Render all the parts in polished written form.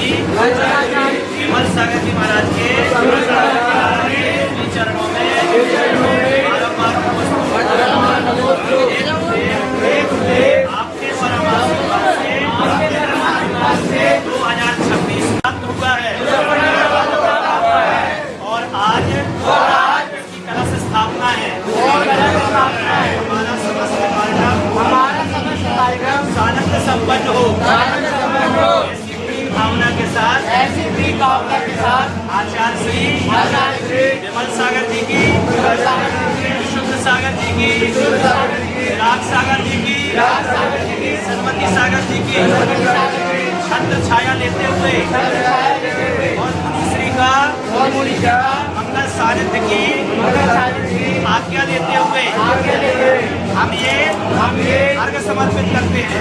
विमल सागर जी महाराज के चरणों में आपके परम आशीर्वाद से 2026 प्राप्त हुआ है और आज इसकी कलश स्थापना है। हमारा समस्त कार्यक्रम सानंद संपन्न हो। भावना के साथ आचार्य श्री विमल सागर जी की, शुद्ध सागर जी की, राग सागर जी की, सरस्वती सागर जी की छत्र छाया लेते हुए और मुनिश्री का मंगल सानिध्य की आज्ञा लेते हुए हम ये अर्घ समर्पित करते हैं।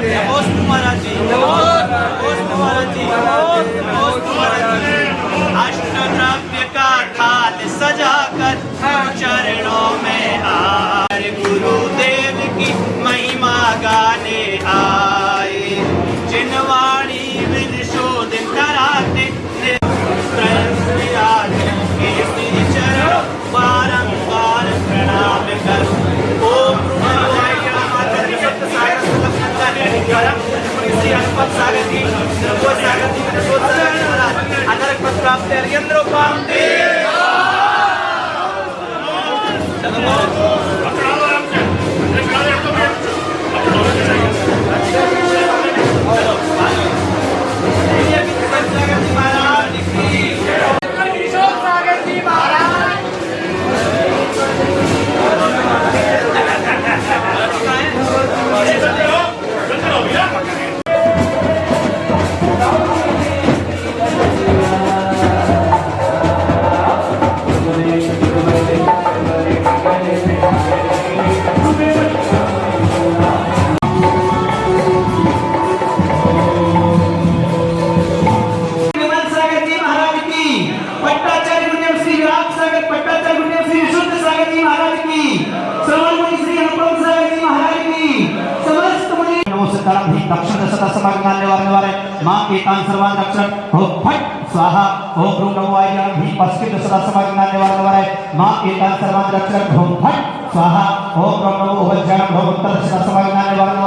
नमोस्तु महाराज जी, नमोस्तु महाराज जी, नमोस्तु महाराज जी। अष्टद्रव्य का थाल सजाकर चरणों में आए गुरुदेव की महिमा गाने आए। जिनवाणी विद शोधित कराते बारंबार प्रणाम करूं। ओम दक्षिण दशता समागमान निवारण मां एकांत सर्वान दक्षिण हो फट स्वाहा ओम ब्रूम नमो आय भी पश्चिम दशता समागमान निवारण मां एकांत सर्वान दक्षिण हो फट स्वाहा ओम ब्रूम नमो वज्रम हो उत्तर दशता समागमान निवारण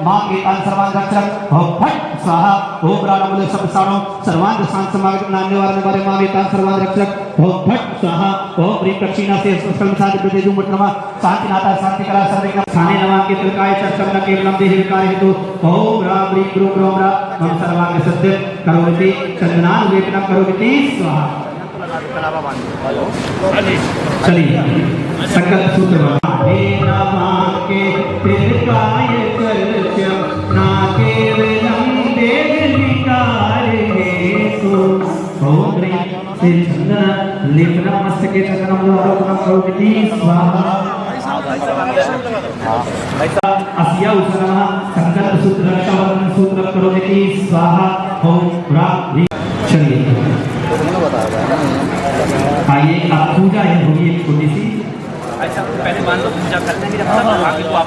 मां एकांत सर्वान दक्षिण हो फट स्वाहा ओम ब्रह्मले सब साणो सर्वान दशांत समागमान निवारण मां एकांत सर्वान दक्षिण हो फट स्वाहा ओम प्री दक्षिणा से संसार प्रदेजु मुट्रमा शांतिनाथा शांति करा सर्वज्ञ स्थाने नमः के त्रिकाय चक्रम केवलम देहि विकार हेतु ओम राम ह्रीं क्रूं क्रों रा मम सर्वांग सद्य करोति चंदनान वेपनम करोति स्वाहा। चलिए संकल्प सूत्र हे नमः के त्रिकाय चक्रम ना केवलम देहि विकार हेतु ओम ह्रीं श्री चंदन लेपनम मस्तके चंदनम आरोपणम करोति स्वाहा। अस्या उसनः संकल्प सूत्र रक्षाबंधन सूत्र करोति स्वाहा ओम राम ह्रीं। चलिए आइए आप पूजा है होगी एक छोटी सी। ऐसा पहले मान लो पूजा करते हैं आगे तो आप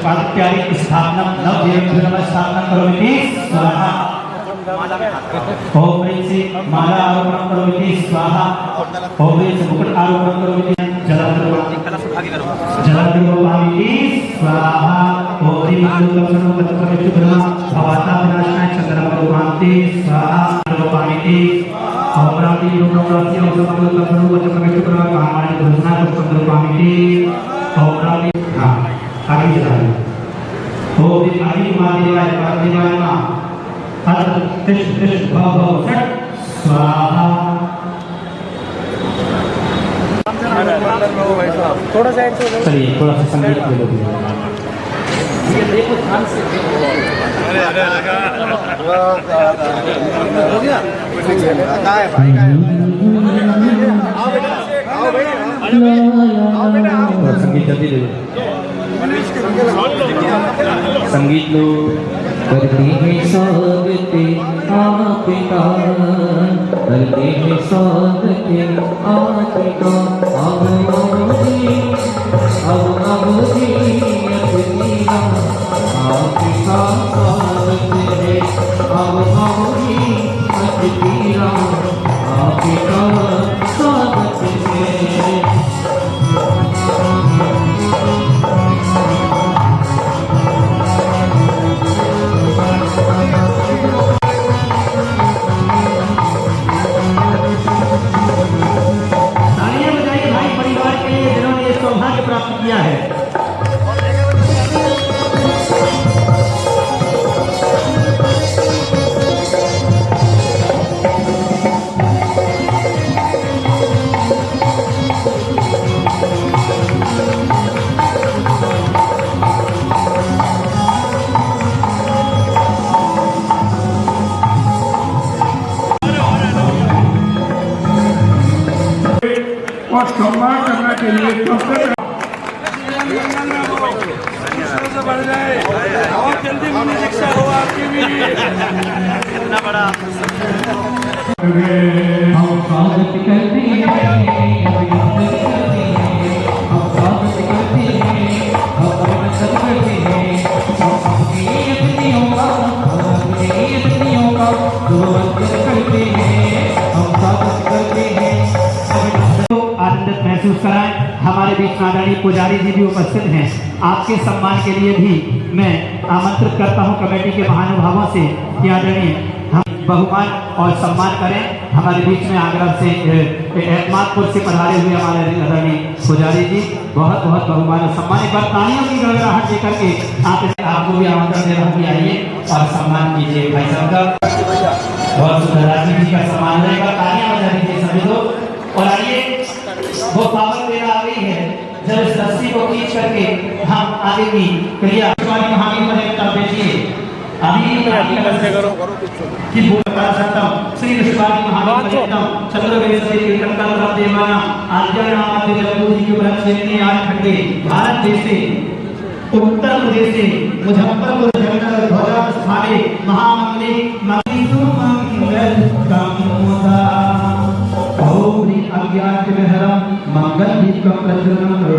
पादत्यारी स्थापना नव देव स्थापना करोति स्वाहा। ओम ह्रीं से माला आरोपण करोति स्वाहा। ओम ह्रीं से मुकुट आरोपण करोति जलाद्रवामि स्वाहा। ओम ह्रीं मंगलम सर्वपत्रकविष्णुर्मा भवाता विनाशनाय चंद्रमरुहान्ते स्वाहा। सर्वपामिति ओम राति ब्रह्मरात्रि औषधमंगलम सर्वपत्रकविष्णुर्मा कामानि घोषणा चंद्रपामिति ओम राति। हां आगे चलाइए। ओम ह्रीं आदि महादेवाय पार्थिवाय नमः हर कृष्ण कृष्ण भव भव सट स्वाहा। थोड़ा सा चलिए थोड़ा सा संगीत ले लो। ये देखो ध्यान से अरे अरे हो गया कहाँ है भाई का आओ बेटा आओ बेटा आओ बेटा संगीत जल्दी ले लो। संगीत लो। करते हैं स्वागत आपका करते हैं स्वागत आपका अब अवधि अपनी आपका स्वागत है अब लगाएगा आपका स्वागत है। तालियां बजाइए भाई परिवार के लिए जिन्होंने ये सौभाग्य प्राप्त किया है। और सम्मान करने के लिए सबसे बढ़ जाए और जल्दी मुझे शिक्षा हो आपकी भी। कितना बड़ा हम स्वागत करते हैं, अभिनंदन करते हैं, हम स्वागत करते हैं, हम अभिनंदन करते हैं, हम अपनी अपनियों का गुणवंदन करते हैं, हम स्वागत करते हैं, आनंदित महसूस कराएं। हमारे बीच आदरणीय पुजारी जी भी उपस्थित हैं। आपके सम्मान के लिए भी मैं आमंत्रित करता हूं कमेटी के महानुभावों से कि आदरणीय हम बहुमान और सम्मान करें। हमारे बीच में आगरा से एतमादपुर से पधारे हुए हमारे आदरणीय पुजारी जी बहुत बहुत बहुमान और सम्मान। एक बार तालियों की गड़गड़ाहट देकर के आपको भी आमंत्रण दे रहा हूं कि आइए और सम्मान कीजिए भाई साहब का। बहुत सुंदर राजीव जी का सम्मान रहेगा। तालियां बजा दीजिए सभी लोग। और आइए वो पावन बेला आ गई है जब इस रस्सी को खींच करके हम आगे की क्रिया महावीर पर एक तब देखिए अभी कि वो बता सकता हूं श्री ऋषिवादी महावीर परितम चंद्रवेद से कीर्तन कर देवाना आर्यना आदि जगत की व्रत से आज खंडे भारत देश से उत्तर प्रदेश से मुजफ्फरपुर जंगल ध्वजा स्थाने महामंगले मंगल कामोदा गौरी अज्ञात विहरम मंगल दीप का प्रज्वलन।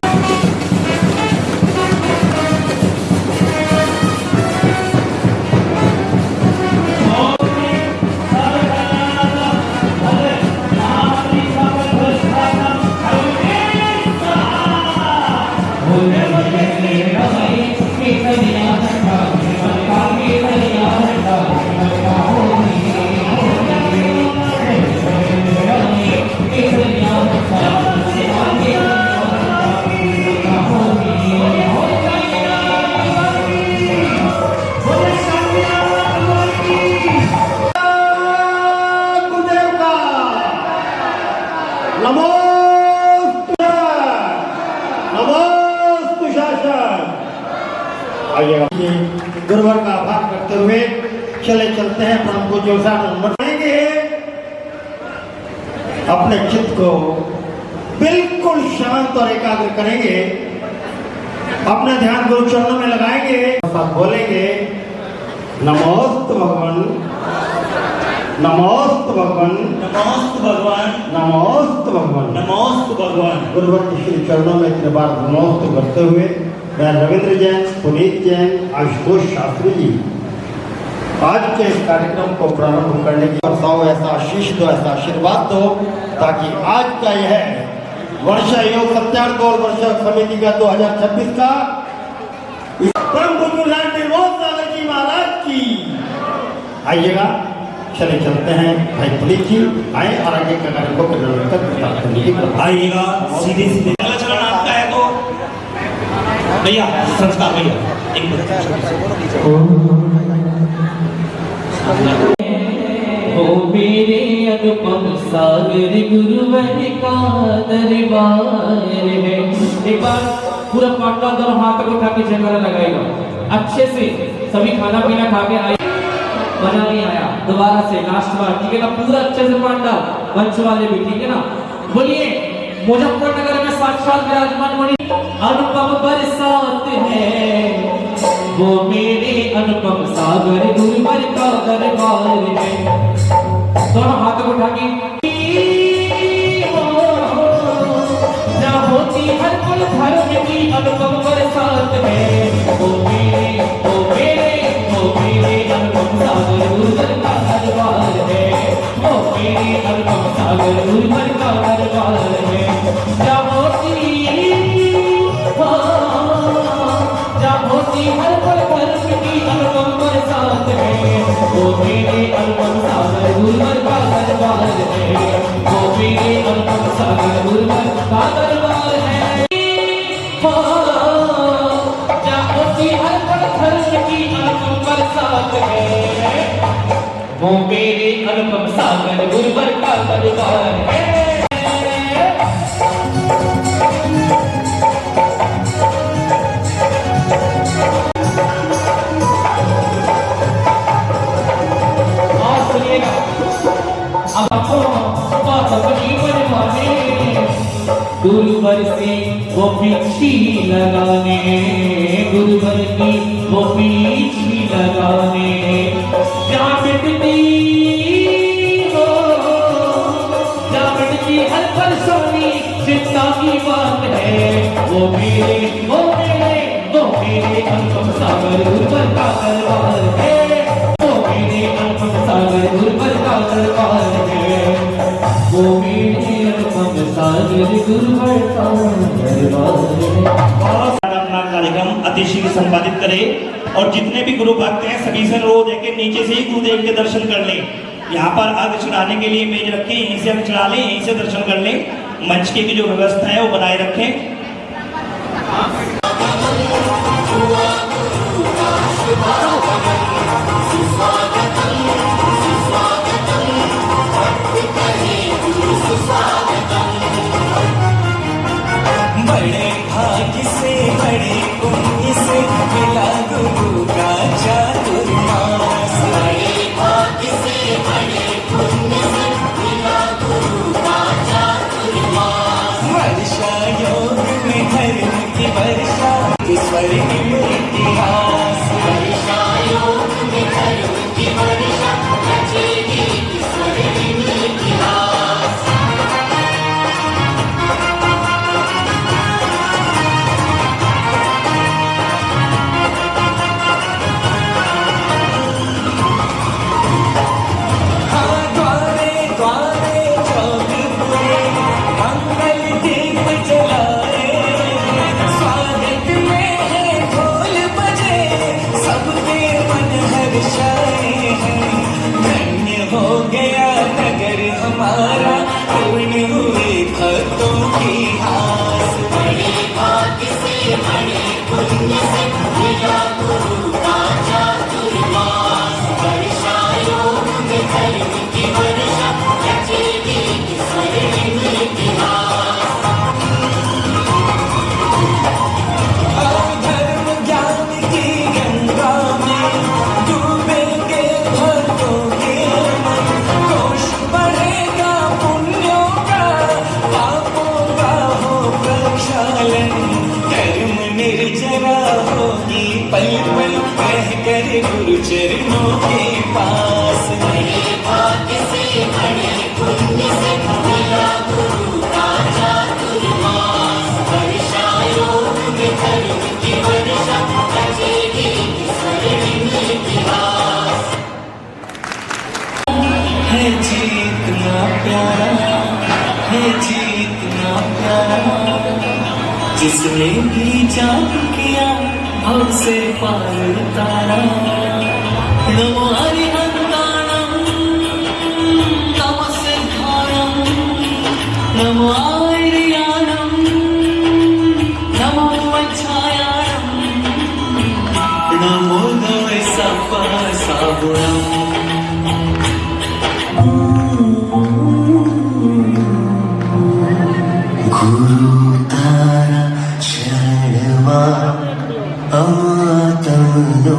गुरुवर का आभार करते हुए चले चलते हैं। परम को जो नंबर देंगे अपने चित्त को बिल्कुल शांत और एकाग्र करेंगे। अपना ध्यान गुरु चरणों में लगाएंगे। सब बोलेंगे नमोस्तु भगवान, नमोस्तु भगवान, नमोस्तु भगवान, नमोस्तु भगवान, नमोस्तु भगवान। गुरुवर के श्री चरणों में इतने बार नमोस्तु करते हुए मैं रविंद्र जैन, पुनीत जैन, आशुतोष शास्त्री जी आज के इस कार्यक्रम को प्रारंभ करने की बरसाओ ऐसा आशीष दो, ऐसा आशीर्वाद दो ताकि आज का यह वर्षा योग सत्याग्रह गौर वर्षा समिति का 2026 का परम गुरु सागर जी महाराज की आइएगा। चले चलते हैं भाई पुनीत जी आए और आगे का कार्यक्रम को आइएगा सीधे सीधे चलन आपका है तो भैया संस्कार भैया एक ओ मेरे अनुपम सागर गुरुवर का दरबार है। एक बार पूरा पांडव दोनों हाथ को उठा के जयकारा लगाएगा अच्छे से। सभी खाना पीना खा के आए, मजा नहीं आया दोबारा से लास्ट बार, ठीक है ना? पूरा अच्छे से पांडव वंश वाले भी, ठीक है ना? बोलिए मुजफ्फरनगर में साक्षात विराजमान मणि अनुपम बरसात है, वो मेरे अनुपम सागर गुरुवर का दरबार है। दोनों हाथ को उठा के ना होती हर पल धर्म की अनुपम बरसात है, वो मेरे अनुपम सागर गुरुवर का दरबार है, वो मेरे वो मेरे अनुपम सागर गुरुवर का दरबार है, वो मेरे अनुपम सागर गुरुवर का दरबार है। हो जाओ की हर पल खर्च की अनुपम बरसात है, वो मेरे अनुपम सागर गुरुवर का दरबार है। गुरुवर से वो पीछी लगाने, गुरुवर की वो पीछी लगाने, क्या मिटती हो, क्या मिटती हर परेशानी चिंता की बात है, वो मेरे अनुपम सागर गुरुवर का दरबार है, वो मेरे अनुपम सागर गुरुवर का दरबार है, वो मेरे अनुपम सागर गुरुवर का दरबार है। अपना कार्यक्रम अतिशीघ्र संपादित करें और जितने भी गुरु भक्त हैं सभी से रो देके नीचे से ही गुरुदेव के दर्शन कर लें। यहाँ पर अर्घ चढ़ाने के लिए मेज रखें, यहीं से अर्घ चढ़ा लें, यहीं से दर्शन कर लें। मंच की जो व्यवस्था है वो बनाए रखें। बड़े भाग्य से बड़े पुण्य से मिला गुरु का चातुर्मास, बड़े भाग्य से बड़े पुण्य से मिला गुरु का चातुर्मास। वर्षा योग में धर्म की वर्षा, स्वर्ग में इतिहास, वर्षा योग में धर्म की वर्षा, रचेगी स्वर्ग में इतिहास। धन्य हो गया नगर हमारा, पूर्ण हुए भक्तों की आस। बड़े भाग्य से बड़े पुण्य से मिला गुरु का चातुर्मास, वर्षा योग में धर्म की वर्षा, रचेगी स्वर्ग में इतिहास। धर्म ज्ञान की गंगा में डूबेंगे भक्तों के मन, कोश बढ़ेगा पुण्यों का, पापों का हो प्रक्षालन। कर्म निर्जरा होगी पल पल, रह कर गुरु चरणों के पास। बड़े भाग्य से बड़े पुण्य से मिला गुरु का चातुर्मास, वर्षा योग में धर्म की वर्षा, रचेगी स्वर्ग में इतिहास। है जीतना प्यारा, है जीतना प्यारा, जिसने भी जान किया भव से पार उतारा। नमो हरिहंताणं, नमो सिद्धाणं, नमो आर्याणं, नमो वज्रायाणं, नमो द्वै सपा सागुणम्। गुरु तारा शरणमा आत्मनो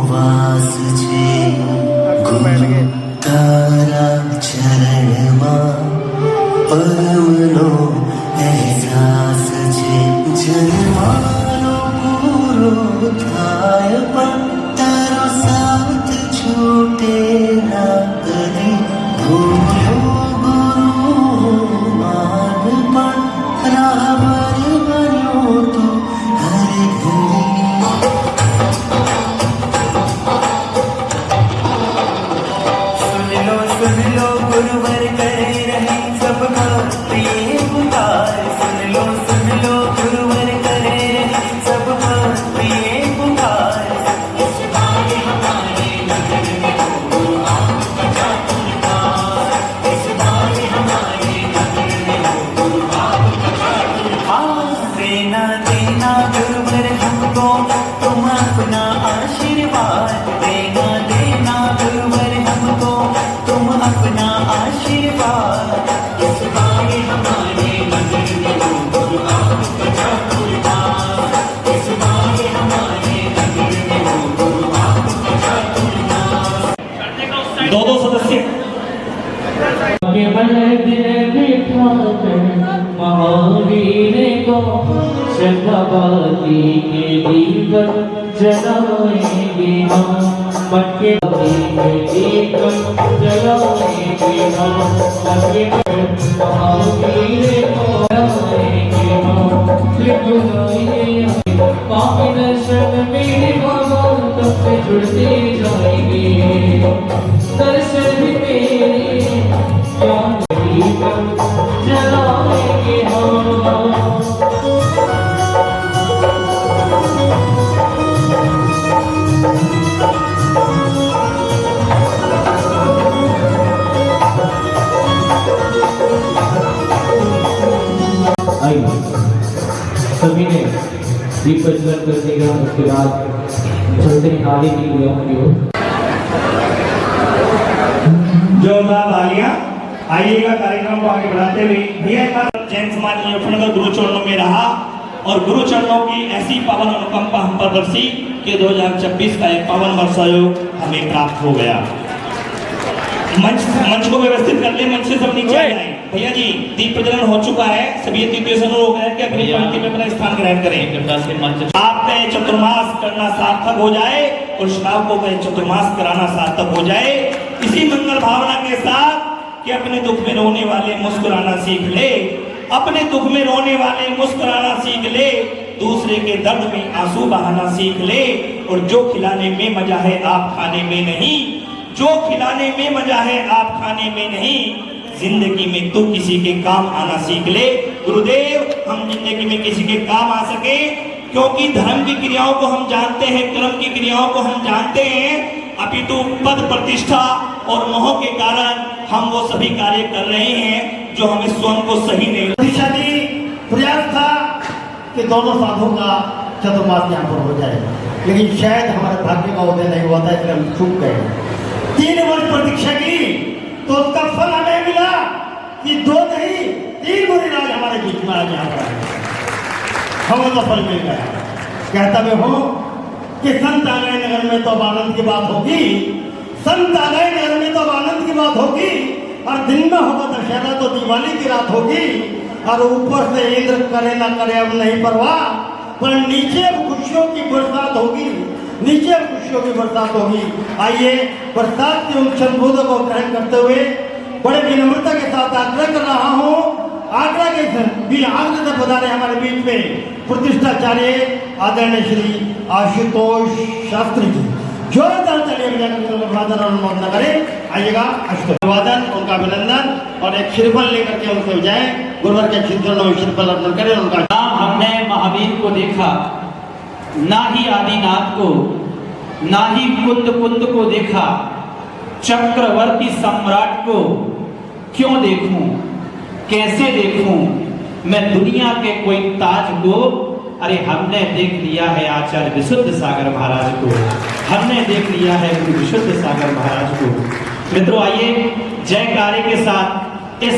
वास छे, गुरु तारा चरणमा परमनो एहसास छे। जन्मानो पूरो थाय पण तारो साथ छूटे ना कदी, भूल्यो गुरु मान पण रावर बन्यो तो हर घड़ी। सुन लो गुरुवर करे रहे सबका प्रिय पुकार, सुन लो गुरुवर करे रहे सबका प्रिय पुकार। इस बार हमारे नगर में शहबादी के दीपक जलाएंगे हम, मटके के दीपक जलाएंगे हम, मटके महावीर को जलाएंगे हम, त्रिपुरारी पापी दर्शन मेरे बाबा तब से जुड़ते जाएंगे, दर्शन भी तेरे ज्ञान दीपक जलाएंगे हम। सभी ने दीप प्रज्वलन कर दिया, उसके बाद चलते आगे की ओर जोरदार तालियां। आइएगा कार्यक्रम को आगे बढ़ाते हुए भैया एक बार जैन समाज मुजफ्फरनगर गुरु चरणों में रहा और गुरु चरणों की ऐसी पावन अनुकंपा हम पर बरसी कि 2026 का एक पावन वर्षायोग हमें प्राप्त हो गया। मंच को व्यवस्थित कर ले, मंच से सब नीचे आ जाए। भैया जी दीप प्रज्वलन हो चुका है, सभी अतिथियों से अनुरोध है कि अगली पंक्ति में अपना स्थान ग्रहण करें। आपका चतुर्मास करना सार्थक हो जाए और श्रावकों का चतुर्मास कराना सार्थक हो जाए। इसी मंगल भावना के साथ कि अपने दुख में रोने वाले मुस्कुराना सीख ले, अपने दुख में रोने वाले मुस्कुराना सीख ले, दूसरे के दर्द में आंसू बहाना सीख ले। और जो खिलाने में मजा है आप खाने में नहीं, जो खिलाने में मजा है आप खाने में नहीं, जिंदगी में तू किसी के काम आना सीख ले। गुरुदेव हम जिंदगी में किसी के काम आ सके, क्योंकि धर्म की क्रियाओं को हम जानते हैं, कर्म की क्रियाओं को हम जानते हैं, अपितु पद प्रतिष्ठा और मोह के कारण हम वो सभी कार्य कर रहे हैं जो हमें स्वयं को सही नहीं। प्रयास था कि दोनों साधुओं का चतुर्मास यहाँ पर हो जाए, लेकिन शायद हमारे भाग्य का उदय नहीं हुआ था, इसलिए हम चूक गए। 3 वर्ष प्रतीक्षा की तो उसका फल हमें मिला कि 2 नहीं 3 मुनिराज हमारे बीच में आज यहाँ पर हमें तो फल मिल गया। कहता मैं हूँ कि संत आ गए नगर में तो अब आनंद की बात होगी, संत आ गए नगर में तो अब आनंद की बात होगी, और दिन में होगा दशहरा तो दिवाली की रात होगी, और ऊपर से इंद्र करे ना करे अब नहीं परवाह, पर नीचे खुशियों की बरसात होगी, नीचे खुशियों की बरसात होगी। आइए बरसात के उन शब्दों को ग्रहण करते हुए बड़े विनम्रता के साथ आग्रह कर रहा हूँ, आग्रह के आग्रह से पधारे हमारे बीच में प्रतिष्ठाचार्य आदरणीय श्री आशुतोष शास्त्री जी, जोरदार तालियां बजाकर अभिवादन और अनुमोदन करें। आइएगा अभिवादन, उनका अभिनंदन और एक श्रीफल लेकर के उनसे जाए, गुरुवर के चिंतन में श्रीफल अर्पण करें। उनका हमने महावीर को देखा, ना ही आदिनाथ को, ना ही कुंद को देखा, चक्रवर्ती सम्राट को क्यों देखूं, कैसे देखूं मैं दुनिया के कोई ताज को। अरे हमने देख लिया है आचार्य विशुद्ध सागर महाराज को, हमने देख लिया है गुरु विशुद्ध सागर महाराज को। मित्रों आइए जयकारे के साथ इस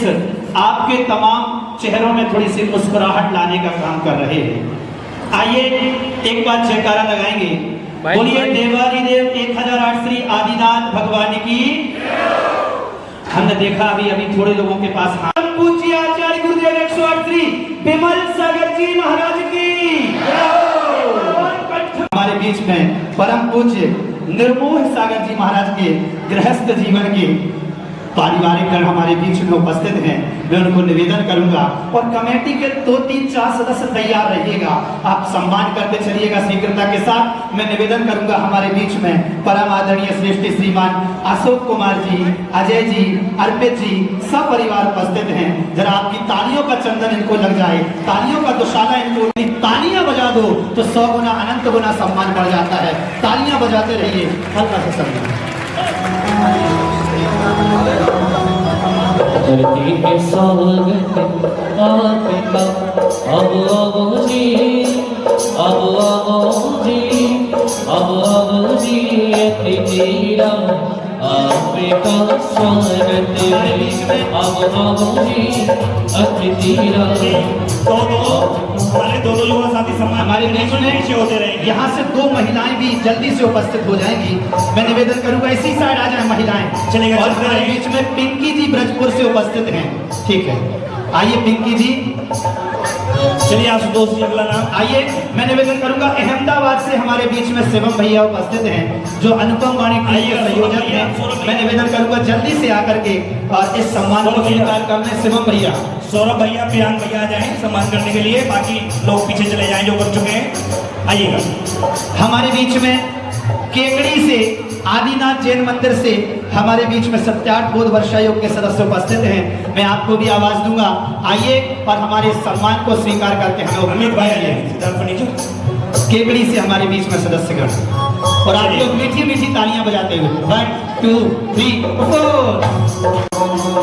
आपके तमाम चेहरों में थोड़ी सी मुस्कुराहट लाने का काम कर रहे हैं। आइए एक बार जयकारा लगाएंगे, बोलिए देवारी देव 1008 श्री आदिनाथ भगवान की। हमने देखा अभी थोड़े लोगों के पास पूज्य आचार्य गुरुदेव 108 श्री विमल सागर जी महाराज की। हमारे बीच में परम पूज्य निर्मोह सागर जी महाराज के गृहस्थ जीवन के पारिवारिक गण हमारे बीच में उपस्थित हैं। मैं उनको निवेदन करूंगा और कमेटी के 2, 3, 4 सदस्य तैयार रहिएगा, आप सम्मान करते चलिएगा शीघ्रता के साथ। मैं निवेदन करूंगा हमारे बीच में परम आदरणीय श्रेष्ठ श्रीमान अशोक कुमार जी, अजय जी, अर्पित जी सब परिवार उपस्थित हैं। जरा आपकी तालियों का चंदन इनको लग जाए, तालियों का दुशाला इनको, तालियां बजा दो तो 100 गुना अनंत गुना सम्मान बढ़ जाता है। तालियां बजाते रहिए, हल्का सा सम्मान। धरती के स्वागत आपका, अब आओ जी, अब आओ जी, अब आओ जी, तेरा आपका स्वागत है, अब आओ जी, तेरा। हमारे दो युवा साथी हमारे बीच में होते रहे। यहाँ से 2 महिलाएं भी जल्दी से उपस्थित हो जाएंगी। मैं निवेदन करूंगा इसी साइड आ जाए महिलाएं। चलेगा, और चलते हमारे रहे। बीच में पिंकी जी ब्रजपुर से उपस्थित हैं। ठीक है, आइए पिंकी जी। चलिए आशुतोष जी अगला नाम। आइए मैं निवेदन करूंगा, अहमदाबाद से हमारे बीच में शिवम भैया उपस्थित हैं जो अनुपम वाणी के संयोजक हैं। मैं निवेदन करूंगा जल्दी से आकर के और इस सम्मान को स्वीकार करने। शिवम भैया, सौरभ भैया, प्रियांक भैया आ जाएं सम्मान करने के लिए, बाकी लोग पीछे चले जाएं जो कर चुके हैं। आइएगा। हमारे बीच में केकड़ी से आदिनाथ जैन मंदिर से हमारे बीच में 78 बोध वर्षायोग के सदस्य उपस्थित हैं। मैं आपको भी आवाज दूंगा, आइए और हमारे सम्मान को स्वीकार करके हमें अमित भाई आइए सिद्धार्थ फर्नीचर। केकड़ी से हमारे बीच में सदस्यगण और आप लोग मीठी मीठी तालियां बजाते हुए 1 2 3 4।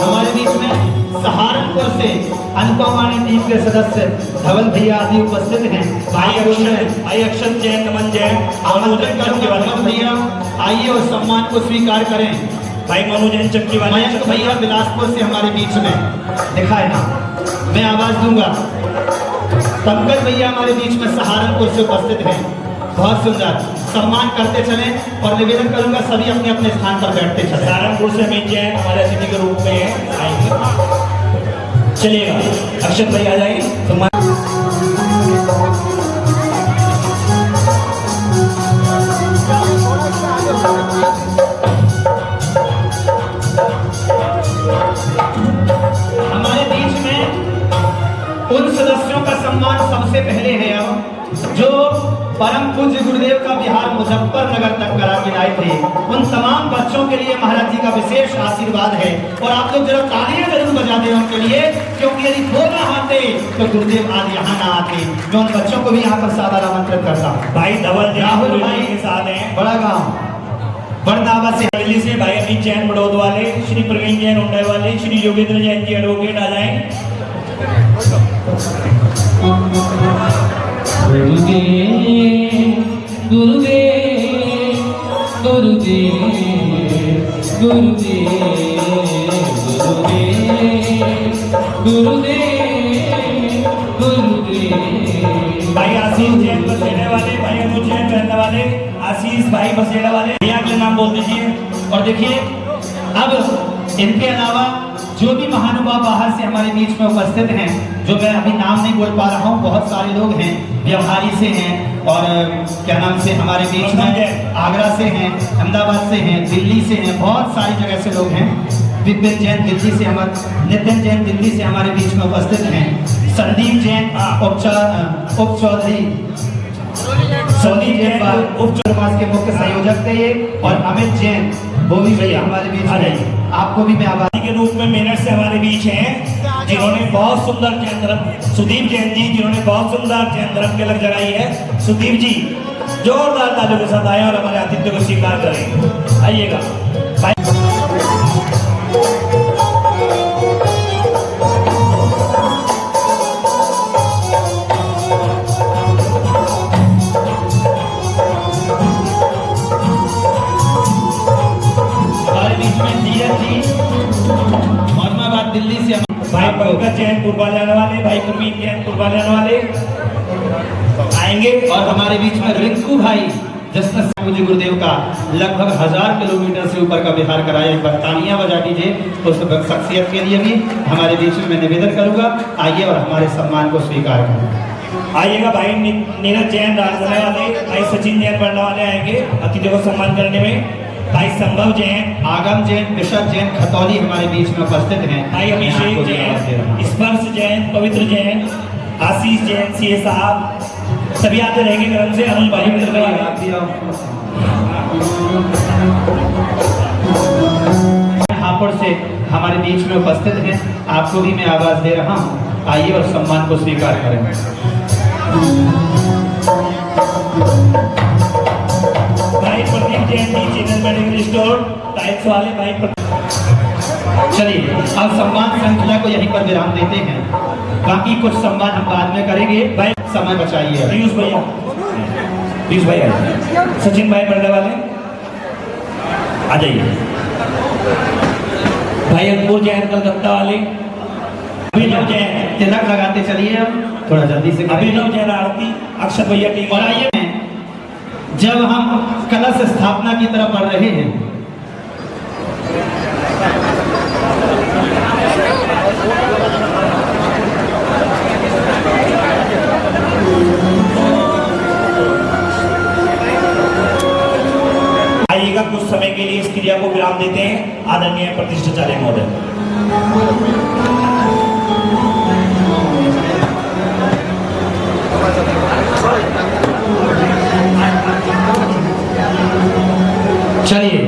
हमारे बीच में सहारनपुर से अनुपम वाणी टीम के सदस्य धवल भैया आदि उपस्थित हैं। भाई अक्षत जैन, नमन जैन, आमंत्रित करूंगा धवल भैया, आइए और सम्मान को स्वीकार करें। भाई मनु जैन चक्की वाले, मयंक भैया बिलासपुर से हमारे बीच में दिखाए ना, मैं आवाज दूंगा। पंकज भैया हमारे बीच में सहारनपुर से उपस्थित हैं। बहुत सुंदर, सम्मान करते चलें और निवेदन करूंगा सभी अपने अपने स्थान पर बैठते चलें। सहारनपुर से अमित जैन हमारे अतिथि के रूप में आएंगे। चलिएगा, अक्षत भाई आ जाएंगे सम्मान। हमारे बीच में उन सदस्यों का सम्मान सबसे पहले है जो परम पूज्य गुरुदेव का बिहार मुजफ्फरनगर तक करा के लाए थे। उन तमाम बच्चों के लिए महाराज जी का विशेष आशीर्वाद है और आप लोग जरा तालियां जरूर बजा दें उनके लिए, क्योंकि यदि वो ना आते तो गुरुदेव आज यहाँ ना आते। मैं उन बच्चों को भी यहाँ पर सादर आमंत्रित करता हूँ। भाई धवल राहुल भाई के साथ हैं, बड़ा गाँव बड़दावा से, दिल्ली से भाई अमित जैन बड़ौद वाले, श्री प्रवीण जैन उंडे वाले, श्री योगेंद्र जैन जी एडवोकेट आ जाएं। गुरुदेव गुरुदेव गुरुदेव गुरुदेव गुरुदेव गुरुदेव। भाई आशीष जैन बसेड़े वाले, भाई अनुज जैन रहने वाले, आशीष भाई बसेड़ा वाले, भैया अगले नाम बोल दीजिए। और देखिए अब इनके अलावा जो भी महानुभाव बाहर से हमारे बीच में उपस्थित हैं, जो मैं अभी नाम नहीं बोल पा रहा हूँ, बहुत सारे लोग हैं, व्यवहारी से हैं और क्या नाम से हमारे बीच में आगरा से हैं, अहमदाबाद से हैं, दिल्ली से हैं, बहुत सारी जगह से लोग हैं। विपिन जैन दिल्ली से, हमारे नितिन जैन दिल्ली से हमारे बीच में उपस्थित हैं। संदीप जैन उप चौधरी सोनी जैन उप चौधरी के मुख्य संयोजक थे ये, और अमित जैन वो भी भैया हमारे बीच में। आपको भी मैं आभारी के रूप में मेरठ से हमारे बीच हैं, जिन्होंने बहुत सुंदर जैन धर्म, सुदीप जैन जी जिन्होंने बहुत सुंदर जैन धर्म की अलग जगाई है। सुदीप जी जोरदार तालियों के साथ आए और हमारे आतिथ्य को स्वीकार करें। आइएगा दिल्ली से। भाई पंकज जैन पूर्वाले आने वाले, भाई प्रवीण जैन पूर्वाले आने वाले आएंगे। और हमारे बीच में रिंकू भाई जिसने पूज्य गुरुदेव का लगभग 1000 किलोमीटर से ऊपर का बिहार कराया। एक बार तालियां बजा दीजिए उस शख्सियत के लिए भी हमारे बीच में मैं निवेदन करूंगा, आइए और हमारे सम्मान को स्वीकार करें। आइएगा भाई नीरज जैन राजधानी वाले, भाई सचिन जैन बढ़ने वाले आएंगे अतिथियों को सम्मान करने में। भाई संभव जैन, आगम जैन, बिशप जैन खतौली हमारे बीच में उपस्थित हैं। भाई अभिषेक जैन, स्पर्श जैन, पवित्र जैन, आशीष जैन, सीए साहब सभी आते रहेंगे क्रम से। अनुज भाई हापुड़ से हमारे बीच में उपस्थित हैं। आपको भी मैं आवाज दे रहा हूँ, आइए और सम्मान को स्वीकार करें। भाई Pradeep Jain ji channel medical store tiles वाले भाई। चलिए अब सम्मान श्रृंखला को यहीं पर विराम देते हैं, बाकी कुछ सम्मान हम बाद में करेंगे। भाई समय बचाइए। पीयूष भैया, पीयूष भाई आइए। सचिन भाई बढ़ने वाले आ जाइए। भाई अंकुर जैन कलकत्ता वाले, अभिनव जैन तिलक लगाते चलिए, अब थोड़ा जल्दी से। अभिनव जैन आरती, अक्षत भैया टीम। और आइए जब हम कलश स्थापना की तरफ बढ़ रहे हैं, विराम देते हैं आदरणीय प्रतिष्ठाचार्य महोदय। चलिए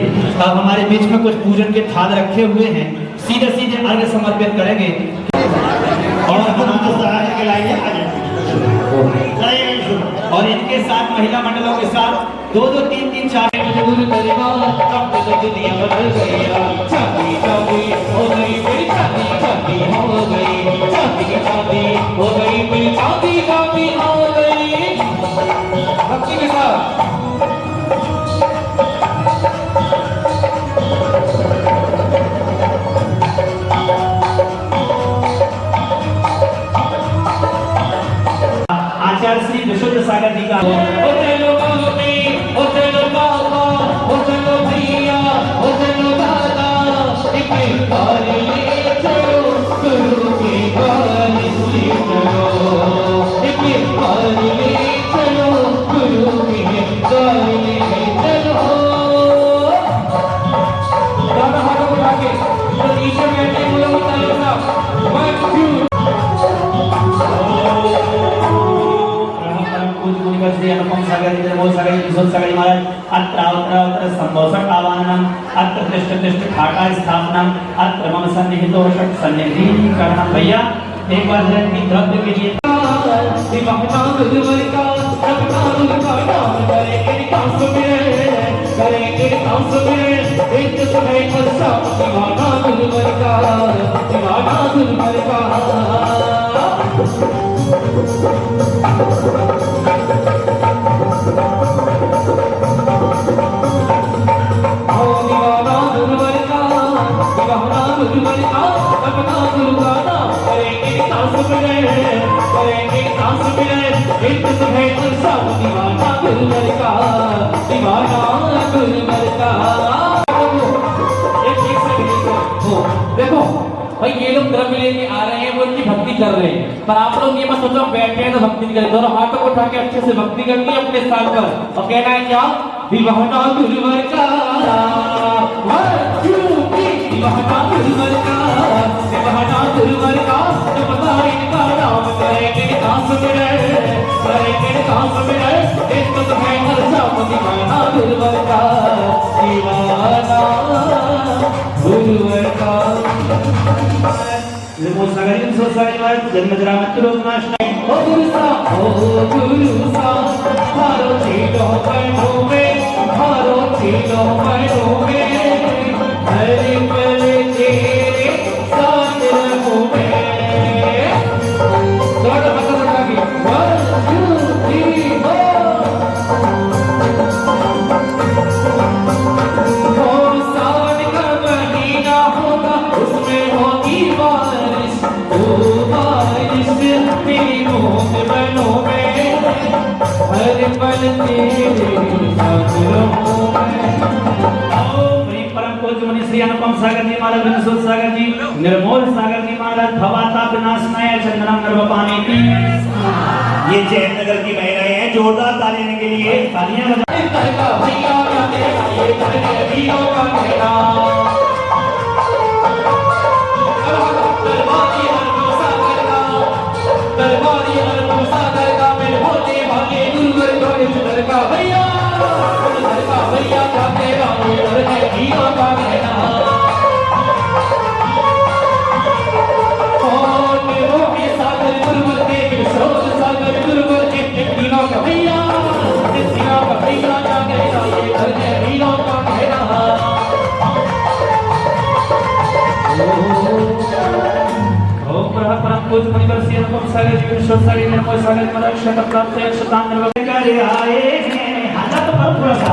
अब हमारे बीच में कुछ पूजन के थाल रखे हुए हैं, सीधे सीधे अर्घ्य समर्पित करेंगे और हमारे सहारे के लाइए आ जाए। और इनके साथ महिला मंडलों के साथ 2 2 3 3 4 गुरु परिवार अब तो दुनिया बदल गई, शादी शादी हो गई मेरी, शादी शादी हो गई, शादी शादी हो गई मेरी, शादी शादी हो गई। भक्ति के साथ आचार्य श्री विशुद्ध सागर जी का ओ चलो बाबी, ओ चलो बाबा, ओ चलो भैया, ओ चलो दादा, एक बार ले चलो गुरु की बात ले चलो, एक बार ले चलो गुरु की बात ले चलो। दादा हाथों को उठा के तो नीचे बैठे बोलो बताइए साहब, वन टू अनुपम सागर जी, निर्मल सागर जी, विशुद्ध सागर जी महाराज अत्र संभोषक आवाहनम अत्र तिष्ठ तिष्ठ ठाटा स्थापनम अत्र मम सन्निहितो षट सन्निधि करणम। भैया एक बार की द्रव्य के लिए दिवाना गुरुवर का सबका उनका नाम करेंगे कांस में, करेंगे कांस में एक समय खर्चा। दिवाना गुरुवर का, दिवाना गुरुवर का, दीवाना गुरुवर का, दीवाना गुरुवर का, अपना गुरु का नाम करेंगे कांस में, करेंगे कांस में एक समय खर्चा। दीवाना गुरुवर का, दीवाना गुरुवर का। एक सेकंड हो, देखो भाई ये लोग द्रव्य लेके आ रहे हैं, वो इनकी भक्ति कर रहे हैं, पर आप लोग ये मत सोचो बैठे हैं तो भक्ति नहीं करें। दोनों हाथों को उठा के अच्छे से भक्ति करनी है अपने स्थान पर और कहना है क्या, दीवाना गुरुवर का, दीवाना गुरुवर का, दीवाना गुरुवर का, जो पता इनका नाम करेंगे कांस में, करेंगे कांस में एक तो है हर शाम। दीवाना गुरुवर का, दीवाना गुरुवर का। निर्मल सागर जी, विशुद्ध सागर जी महाराज जन्म जरा मृत्यु रोग नाश नहीं। ओ गुरु सा हारो चीलो पैठों में, हारो चीलो पैठों में, हरे पल तेरे साथ रहूं मैं। दोनों हाथों को उठा के 1 2 3 4। सावन का महीना होगा उसमें होगी बारिश, ओ बारिश तेरी मोह बनों में, हर पल तेरे साथ रहूं मैं। परम पूज्य मुनि श्री अनुपम सागर जी महाराज, विशुद्ध सागर जी, निर्मल सागर जी महाराज, भवाता विनाशनाय चंद्रम गर्भपानी की। ये जयनगर की महिलाएं हैं, जोरदार ताली देने के लिए तालियां बजा। भैया का तेरा ये घर वीरों का तेरा, दरबारी हर सागर का, दरबारी हर सागर का, मेरे भोले भागे गुरुवर को इधर का भैया, उधर का भैया का तेरा ये घर वीरों का तेरा। सागर गुरुवर के विश्रोत सागर गुरुवर के तीनों का भैया, तीनों का भैया का तेरा ये घर वीरों का तेरा। ओम परम पूज्य मुनि श्री अनुपम सागर जी, विशुद्ध सागर जी, निर्मल सागर जी महाराज शत प्राप्त शतांग निर्वहन कर आए हैं। हालत पर थोड़ा सा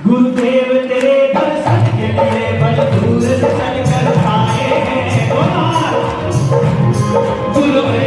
गुरुदेव तेरे दर्शन के लिए बड़ी दूर से चलकर आए हैं। गुरुवर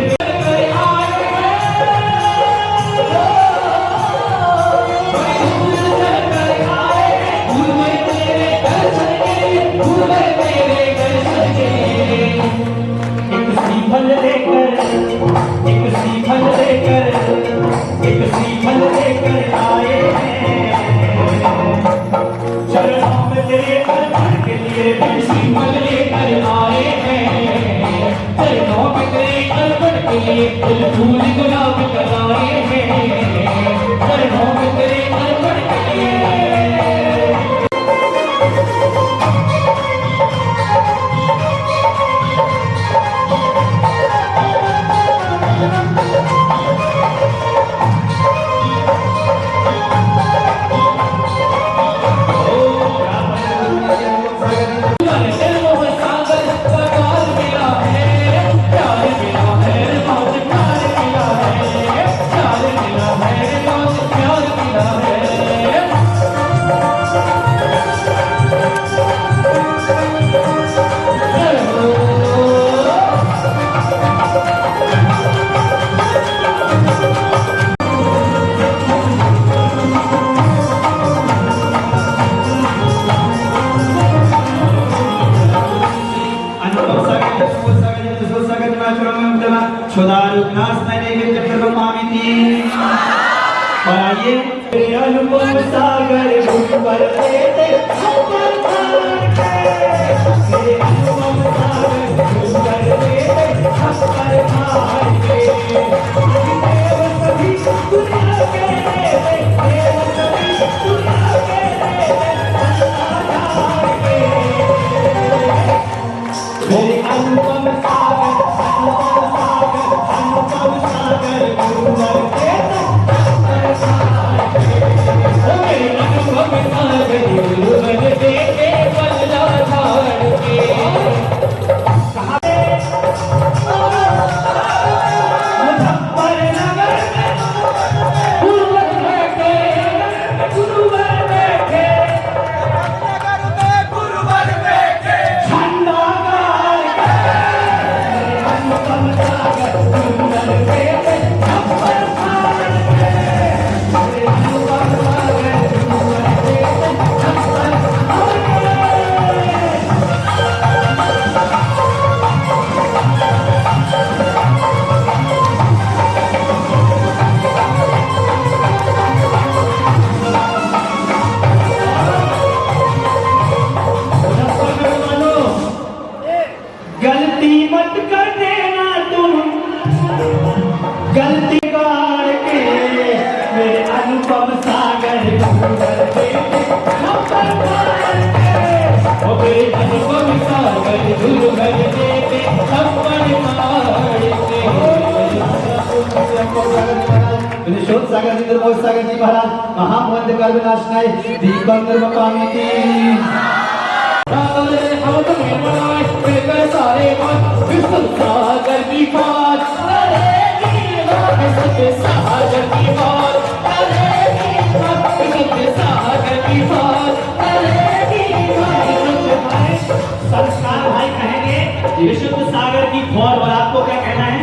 फूल गुलाब लगाए हैं चरणों में तेरे अर्पण किए। और आइए अनुपम सागर पर तेरे ऊपर मेरे अनुपम सागर पर तेरे ऊपर देव सभी दुनिया के देव सभी दुनिया के मेरे अनुपम सागर पर तेरे सागर जी महाराज महामंद कर विनाशनाय दीपक निर्मकामिति सारे सागर की बात सागर की बात सागर की बात संस्कार भाई कहेंगे विशुद्ध सागर की फौर और आपको क्या कहना है?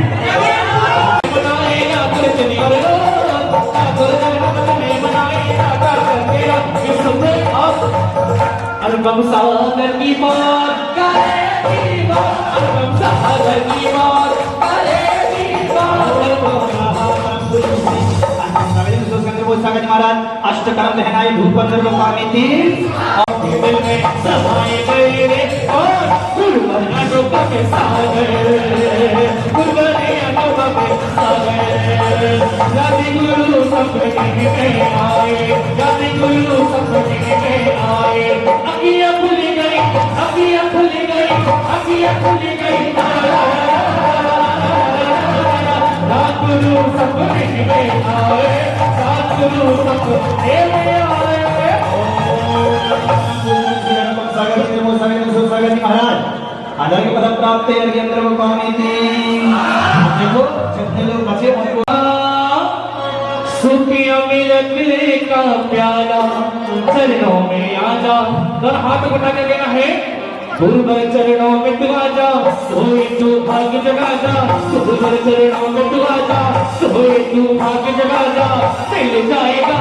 अनुपम सागर की बात करेगी बात अनुपम सागर की बात करेगी सागर महाराज अष्टकर्म लहराए धूपर निर्मकामिति दिल में समाए गए रे और गुरुवर अनुपम सागर गुरुवर अनुपम सागर यादि गुरु सपने में आए यादि गुरु सपने में आए अखियां खुल गई अखियां खुल गई अखियां खुल गई रात गुरु सपने में आए रात गुरु सपने में आए महाराज आदर के पद प्राप्त है यंत्र को कौमिति देखो जितने लोग बचे उनको सुखिया मिलने का प्याला चरणों में आजा और हाथ उठा के कहना है गुरुवर चरणों में तू आजा सोए तू भाग्य जगा जा गुरुवर चरणों में तू आजा सोए तू भाग्य जगा जा मिल जाएगा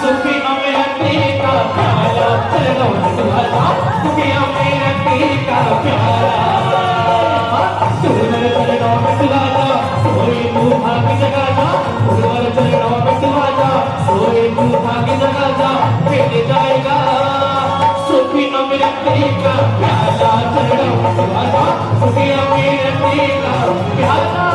सुखिया मिलने का प्याला चरणों में तू आजा सुखिया मिलने का प्याला गुरुवर चरणों में तू आजा सोए तू भाग्य जगा जा गुरुवर चरणों में तू आजा सोए तू भाग्य जगा जा मिल जाएगा सुखी अमृति का प्याला चरणों में तू आजा सुखी अमृति का प्याला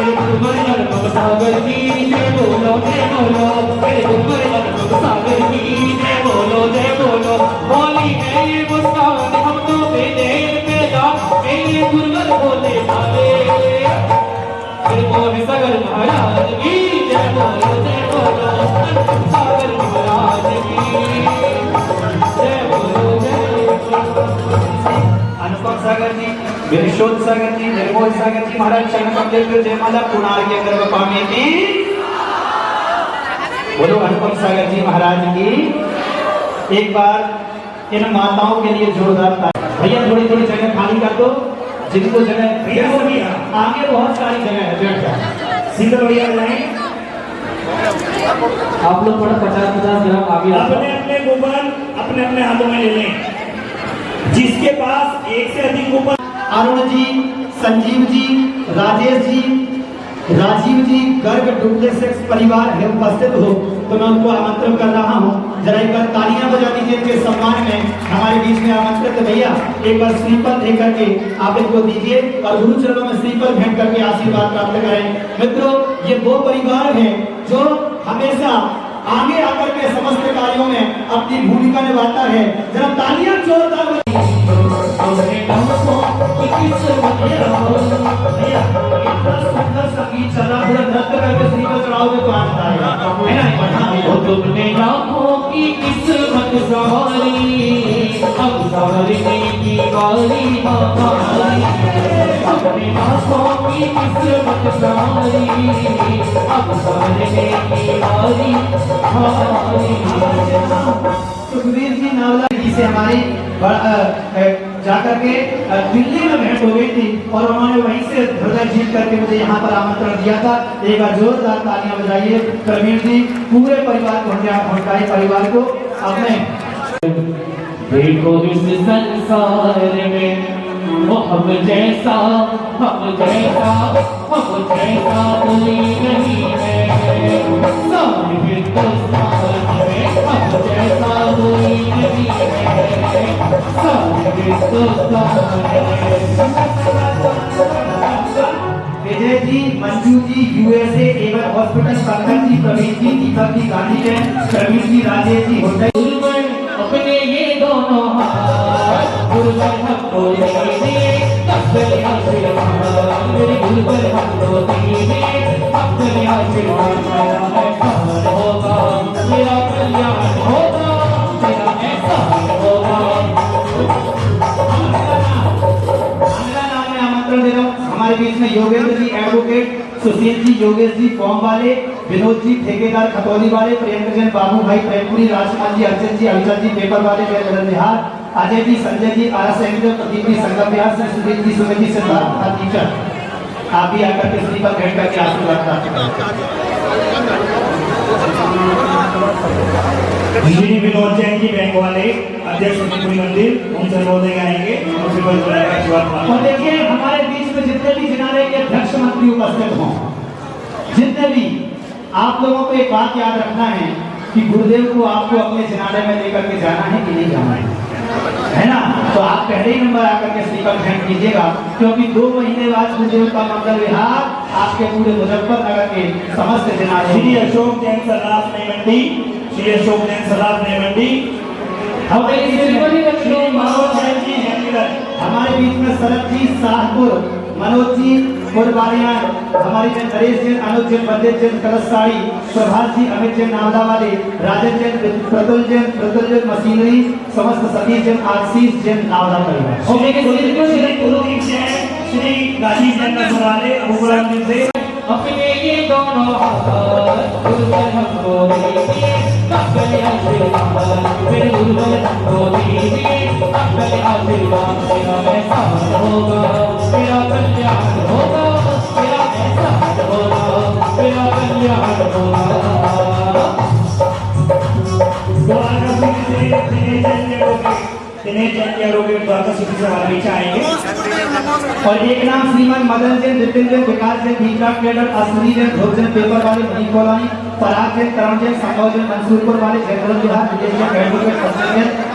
मेरे गुरुवर अनुभव सागर की जय बोलो मेरे गुरुवर अनुभव सागर की जय बोलो होली है ये मुस्कान हम तो बेदेर पैदा मेरे गुरुवर बोले भाले मेरे मोह सागर महाराज की जय बोलो अनुभव सागर महाराज की जय बोलो अनुपम सागर जी, विनिशोद सागर जी, निर्मोल सागर जी महाराज चरण कमलेश्वर जयमाला कुणाल के गर्भ पाने की बोलो अनुपम सागर जी महाराज की। एक बार इन माताओं के लिए जोरदार ताली। भैया थोड़ी थोड़ी जगह खाली कर दो, जिनको जगह भैया हो गया आगे बहुत सारी जगह है, बैठ जाओ। सिंगल भैया लाइन आप लोग थोड़ा 50-50 ग्राम आगे आ अपने अपने कूपन अपने अपने हाथों में ले लें। जिसके पास एक से अधिक कूपन अरुण जी, संजीव जी, राजेश जी, राजीव जी गर्ग डुप्लेक्स परिवार है उपस्थित हो तो मैं उनको आमंत्रण कर रहा हूँ। जरा एक बार तालियां बजा दीजिए इनके सम्मान में। हमारे बीच में आमंत्रित भैया एक बार श्रीफल दे करके आप इनको दीजिए और गुरु चरणों में श्रीफल भेंट करके आशीर्वाद प्राप्त करें। मित्रों, ये वो परिवार है जो हमेशा आगे आकर के समस्त कार्यों में अपनी भूमिका निभाता है। जरा तालियां जोरदार संगीत चला थोड़ा नृत्य करके श्रीफल चढ़ाओगे तो आनंद आएगा, है ना? तुमने लाखों की किस्मत सवारी अब सवरने की बारी हमारी अपने लाखों की किस्मत सवारी अब सवरने की बारी हमारी। सुखबीर जी नावला जी से हमारी जाकर के दिल्ली में भेंट हो गई थी और उन्होंने वहीं से हृदय जीत करके मुझे यहाँ पर आमंत्रण दिया था। एक बार जोरदार तालियां बजाइए प्रवीण जी, पूरे परिवार को, भंडारी परिवार को अपने। देखो इस संसार में वो हम जैसा कोई नहीं है। सारे हिंदुस्तान में हम जैसा कोई नहीं है। सारे हिंदुस्तान विजय जी, मंजू जी यूएसए एवं हॉस्पिटल, पंकज जी, प्रवीण जी, दीपक जी, गांधी जैन, प्रवीण जी, राजेश जी, होटल अपने ये दोनों हाथ गुरुवर हमको दीजिए अपने आशीर्वाद मेरे गुरुवर हमको दीजिए अपने आशीर्वाद होगा मेरा कल्याण होगा मेरा एहसान होगा। अगला नाम में आमंत्रण दे रहा हूँ। हमारे बीच में योगेंद्र जी एडवोकेट, सुशील जी, योगेश जी फॉर्म वाले, विनोद जी ठेकेदार खतौली वाले, प्रियंका जैन, बाबू भाई प्रेमपुरी, राजकुमार जी, अर्जन जी, अभिषेक जी पेपर वाले, जय बिहार, अजय जी, संजय जी, आरएस एंजल, प्रदीप जी संगम बिहार से, सुदीप जी, सुमित जी, सिद्धार्थ टीचर। आप भी आकर के श्री पर भेंट करके आशीर्वाद प्राप्त करें। श्री विनोद जैन जी बैंक वाले अध्यक्ष मणिपुरी मंदिर उन सर्वोदय गाएंगे और फिर और देखिए हमारे बीच में जितने भी जिनारे के अध्यक्ष मंत्री उपस्थित हों, जितने भी, आप लोगों को एक बात याद रखना है कि गुरुदेव को आपको अपने जिनारे में लेकर के जाना है कि नहीं जाना है ना? तो आप पहले ही नंबर आकर के श्रीफल भेंट कीजिएगा, क्योंकि 2 महीने बाद गुरुदेव का मंगल विहार आपके पूरे मुजफ्फरनगर के समस्त जिनारे। श्री अशोक जैन सर्राफ नई मंडी, श्री अशोक जैन सर्राफ नई मंडी, हमारे बीच में शरद जी शाहपुर, मनोज जी फुलवाड़िया, हमारी जैन नरेश जैन, अनुज जैन, बंदेज जैन कलसाड़ी, प्रभात जी, अमित जैन नावदा वाले, राजन जैन, प्रतुल जैन मशीनरी, समस्त सतीश जैन, आशीष जैन नावदा परिवार। श्री कुलदीप जैन, श्री राजीव जैन नसवाले अबूबकर से अपने ये दोनों हाथ गुरुवर हमको दीजिए अपने आशीर्वाद मेरे गुरुवर हमको दीजिए अपने आशीर्वाद मेरा एहसान होगा मेरा कल्याण होगा मेरा एहसान होगा मेरा कल्याण होगा। और एक नाम श्रीमान मदन जैन, नितिन जैन, विकास जैन, दीपा ट्रेडर, अश्विनी जैन, ध्रुव जैन पेपर वाले, मनी कॉलोनी, पराग जैन, करण जैन, संभव जैन, मंसूरपुर वाले, जयपुर बिहार, विजय जैन, एडवोकेट,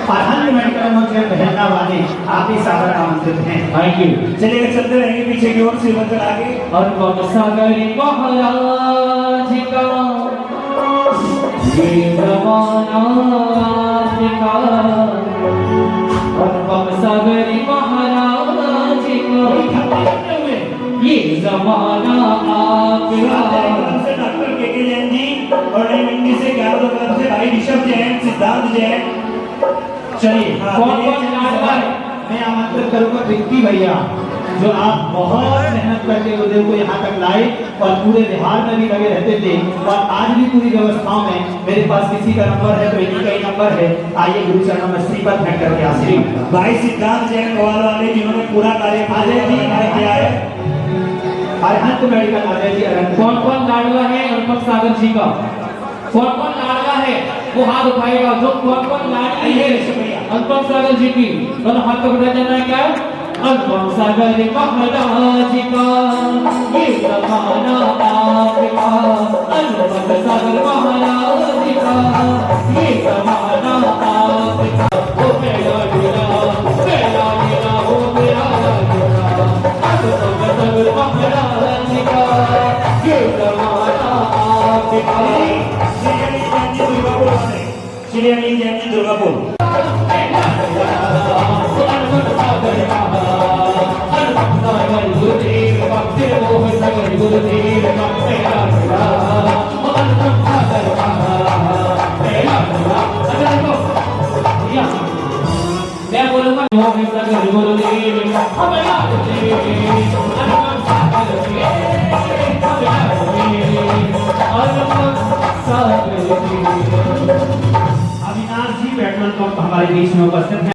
और अन्य मेडिकल में पहनना वाले आप ही सागर आमंत्रित हैं। Thank you. चलिए चलते रहेंगे पीछे की ओर श्रीमंत आगे। अनुपम सागर महाराज का ये जमाना आपका, अनुपम सागर महाराज का ये जमाना आपका। डॉक्टर के जैन जी और नई मंडी से 11 तरफ से भाई ऋषभ जैन, सिद्धांत जैन। चलिए कौन लाडवा है? मैं आमंत्रित करूंगा विक्की भैया, जो आप बहुत मेहनत करके गुरुदेव को यहाँ तक लाए और पूरे बिहार में भी लगे रहते थे और आज भी पूरी व्यवस्थाओं में मेरे पास किसी का नंबर है तो इन्हीं का ही नंबर है। आइए गुरु चरणों में श्रीपद भेंट करके आशीर्वाद। भाई सिद्धांत जैन गोवाल वाले जिन्होंने पूरा कार्य अजय जी किया है। अरहंत मेडिकल अजय जी अरहंत। कौन कौन लाडवा है अनुपम सागर जी का? कौन कौन लाडवा है वो हाथ उठाएगा। जो कौन कौन लाडली है अनुपम सागर जी की, दोनों हाथ को उठा देना है। क्या अनुपम सागर महाराज का ये जमाना आपका, अनुपम सागर महाराज का ये जमाना आपका। ओ मेरा लीला हो मेरा लीला, अनुपम सागर महाराज का ये जमाना आपका। श्री अनिल जैन जी दुर्गापुर। मैं बोलूंगा गुरुदेव अविनाश जी पेट्रोल पंप हमारे बीच में उपस्थित हैं।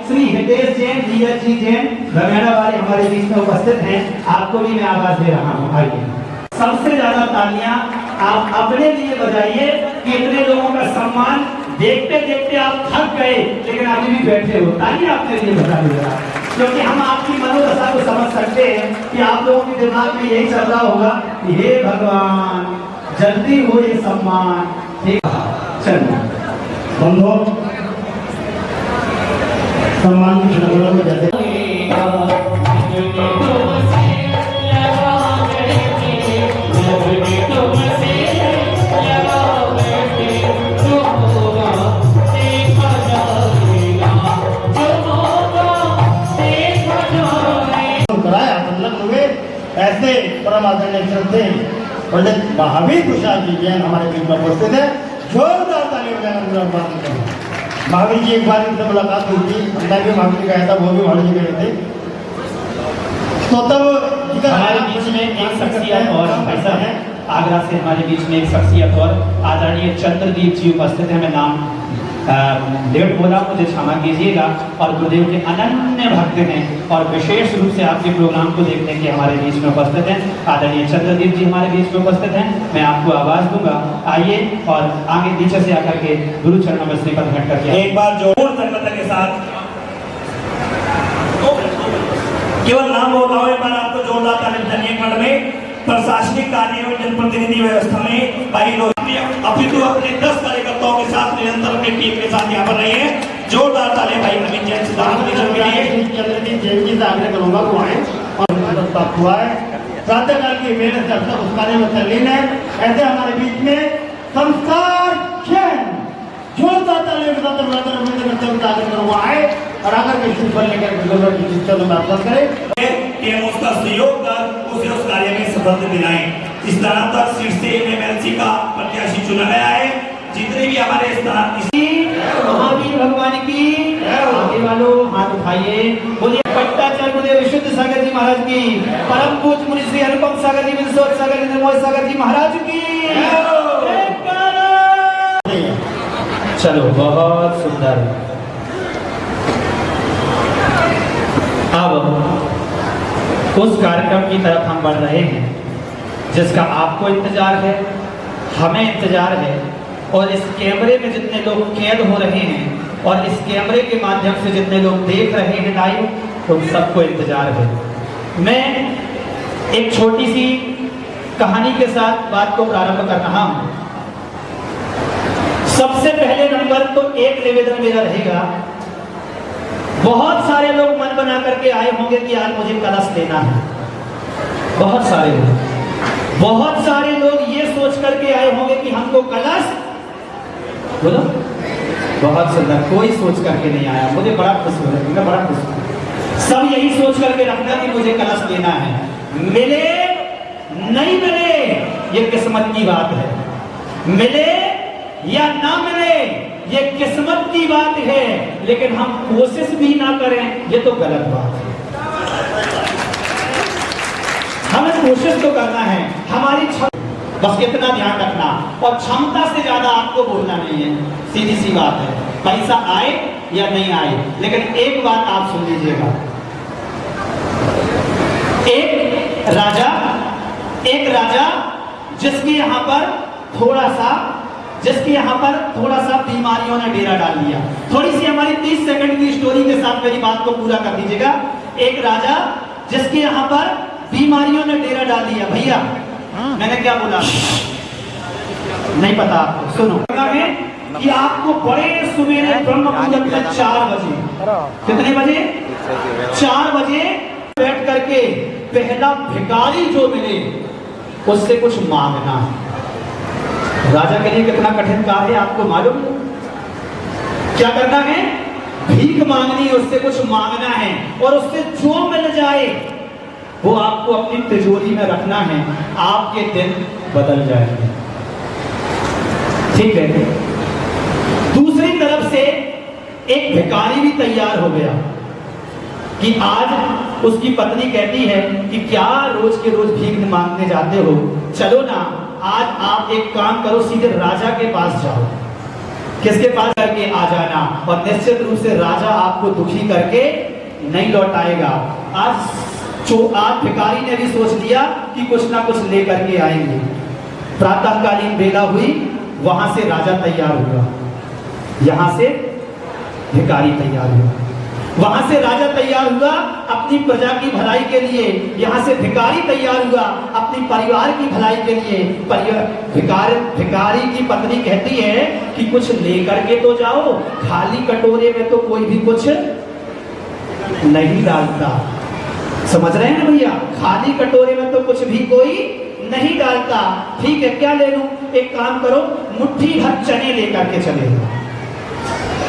श्री हितेश जैन, धीरज जी जैन रमेड़ा वाले हमारे बीच में उपस्थित हैं। आपको भी मैं आवाज दे रहा हूँ। आइए सबसे ज्यादा तालियां आप अपने लिए बजाइए कि इतने लोगों का सम्मान देखते देखते आप थक गए लेकिन अभी भी बैठे हो। तालियां अपने लिए बजाइए क्योंकि हम आपकी मनोदशा को समझ सकते हैं कि आप लोगों के दिमाग में यही चल रहा होगा कि हे भगवान जल्दी हो ये सम्मान। ठीक चलिए बंधुओं, सम्मान की श्रृंखला में जैसे कराया संलग्न हुए, ऐसे परम आदरणीय श्रद्धे पंडित महावीर प्रसाद जी जैन हमारे बीच में उपस्थित है। जोरदार तालियों से महावीर जी एक बार इनसे मुलाकात हुई थी। मैं भी महावीर जी गया था, वो भी महावीर जी गए थे। तो तब हमारे बीच में एक शख्सियत और भाई साहब हैं आगरा से, हमारे बीच में एक शख्सियत और आदरणीय चंद्रदीप जी उपस्थित हैं। मैं नाम लेट बोला, मुझे क्षमा कीजिएगा। और गुरुदेव के अनन्य भक्त हैं और विशेष रूप से आपके प्रोग्राम को देखने के हमारे बीच में उपस्थित हैं। आदरणीय चंद्रदीप जी हमारे बीच में उपस्थित हैं। मैं आपको आवाज दूंगा, आइए और आगे पीछे से आकर के गुरु चरणों में श्रीपद भेंट करके एक बार जोर संगत के साथ केवल नाम बोलता हूं, एक बार आपको जोरदार ताली बजानी है। खंड में प्रशासनिक कार्य एवं जनप्रतिनिधि व्यवस्था में भाई लोग अपितु अपने 10 कार्यकर्ताओं के साथ निरंतर अपनी टीम के साथ यहाँ पर रहे हैं। जोरदार ताली भाई अमित जैन सिद्धांत के लिए। चंद्रदीप जैन जी से आग्रह करूंगा वो आए और प्राप्त हुआ है। प्रातःकाल की मेहनत से अब तक उस कार्य में तल्लीन है। ऐसे हमारे बीच में संस्कार जैन जोरदार तालियों के साथ आग्रह करूंगा आए और आकर के शुभ लेकर शिक्षा में प्राप्त करें कि हम उसका सहयोग कर उसे उस कार्य में सफलता दिलाएं। इस तरह तक सीट से एमएलसी का प्रत्याशी चुना गया है। जितने भी हमारे महावीर भगवान की आगे वालों हाथ उठाइए, बोलिए पट्टाचार्य गुरुदेव विशुद्ध सागर जी महाराज की, परम पूज्य मुनि श्री अनुपम सागर जी, विश्वनाथ सागर जी, निर्मोह सागर जी महाराज की। चलो बहुत सुंदर। अब उस कार्यक्रम की तरफ हम बढ़ रहे हैं जिसका आपको इंतजार है, हमें इंतजार है और इस कैमरे में जितने लोग कैद हो रहे हैं और इस कैमरे के माध्यम से जितने लोग देख रहे हैं लाइव, उन सबको इंतजार है। मैं एक छोटी सी कहानी के साथ बात को प्रारंभ कर रहा हूं। सबसे पहले नंबर तो एक निवेदन मेरा रहेगा, बहुत सारे लोग मन बना करके आए होंगे कि आज मुझे कलश लेना है। बहुत सारे लोग ये सोच करके आए होंगे कि हमको कलश, बोलो, बहुत सुंदर, कोई सोच करके नहीं आया। मुझे बड़ा खुश हो रहा है, बड़ा खुश हूं। सब यही सोच करके रखना कि मुझे कलश लेना है। मिले नहीं मिले ये किस्मत की बात है, मिले या ना मिले ये किस्मत की बात है, लेकिन हम कोशिश भी ना करें ये तो गलत बात है। हमें कोशिश तो करना है, हमारी बस इतना ध्यान रखना, और क्षमता से ज्यादा आपको बोलना नहीं है, सीधी सी बात है। पैसा आए या नहीं आए, लेकिन एक बात आप सुन लीजिएगा, एक राजा जिसके यहाँ पर थोड़ा सा बीमारियों ने डेरा डाल दिया। थोड़ी सी हमारी 30 सेकंड की स्टोरी के साथ मेरी बात को पूरा कर दीजिएगा। एक राजा जिसके यहाँ पर बीमारियों ने डेरा डाल दिया। भैया मैंने क्या बोला नहीं पता आपको, सुनो है कि आपको बड़े सवेरे ब्रह्म मुहूर्त में 4 बजे, कितने बजे, 4 बजे बैठ करके पहला भिखारी जो मिले उससे कुछ मांगना है। राजा के लिए कितना कठिन कार्य है आपको मालूम है? क्या करना है? भीख मांगनी, उससे कुछ मांगना है, और उससे जो मिल जाए वो आपको अपनी तिजोरी में रखना है। आपके दिन बदल जाएंगे, ठीक है। दूसरी तरफ से एक भिखारी भी तैयार हो गया कि आज उसकी पत्नी कहती है कि क्या रोज के रोज भीख मांगने जाते हो, चलो ना आज आप एक काम करो, सीधे राजा के पास जाओ। किसके पास? करके आ जाना, और निश्चित रूप से राजा आपको दुखी करके नहीं लौटाएगा। आज भिखारी ने भी सोच लिया कि कुछ ना कुछ लेकर के आएंगे। प्रातःकालीन बेला हुई, वहां से राजा तैयार हुआ, यहां से भिखारी तैयार हुआ, वहां से राजा तैयार हुआ अपनी प्रजा की भलाई के लिए, यहां से भिखारी तैयार हुआ अपनी परिवार की भलाई के लिए। भिखारी की पत्नी कहती है कि कुछ लेकर के तो जाओ, खाली कटोरे में तो कोई भी कुछ नहीं डालता। समझ रहे हैं भैया? खाली कटोरे में तो कुछ भी कोई नहीं डालता। ठीक है, क्या ले लूं? एक काम करो, मुट्ठी भर चने लेकर के चले।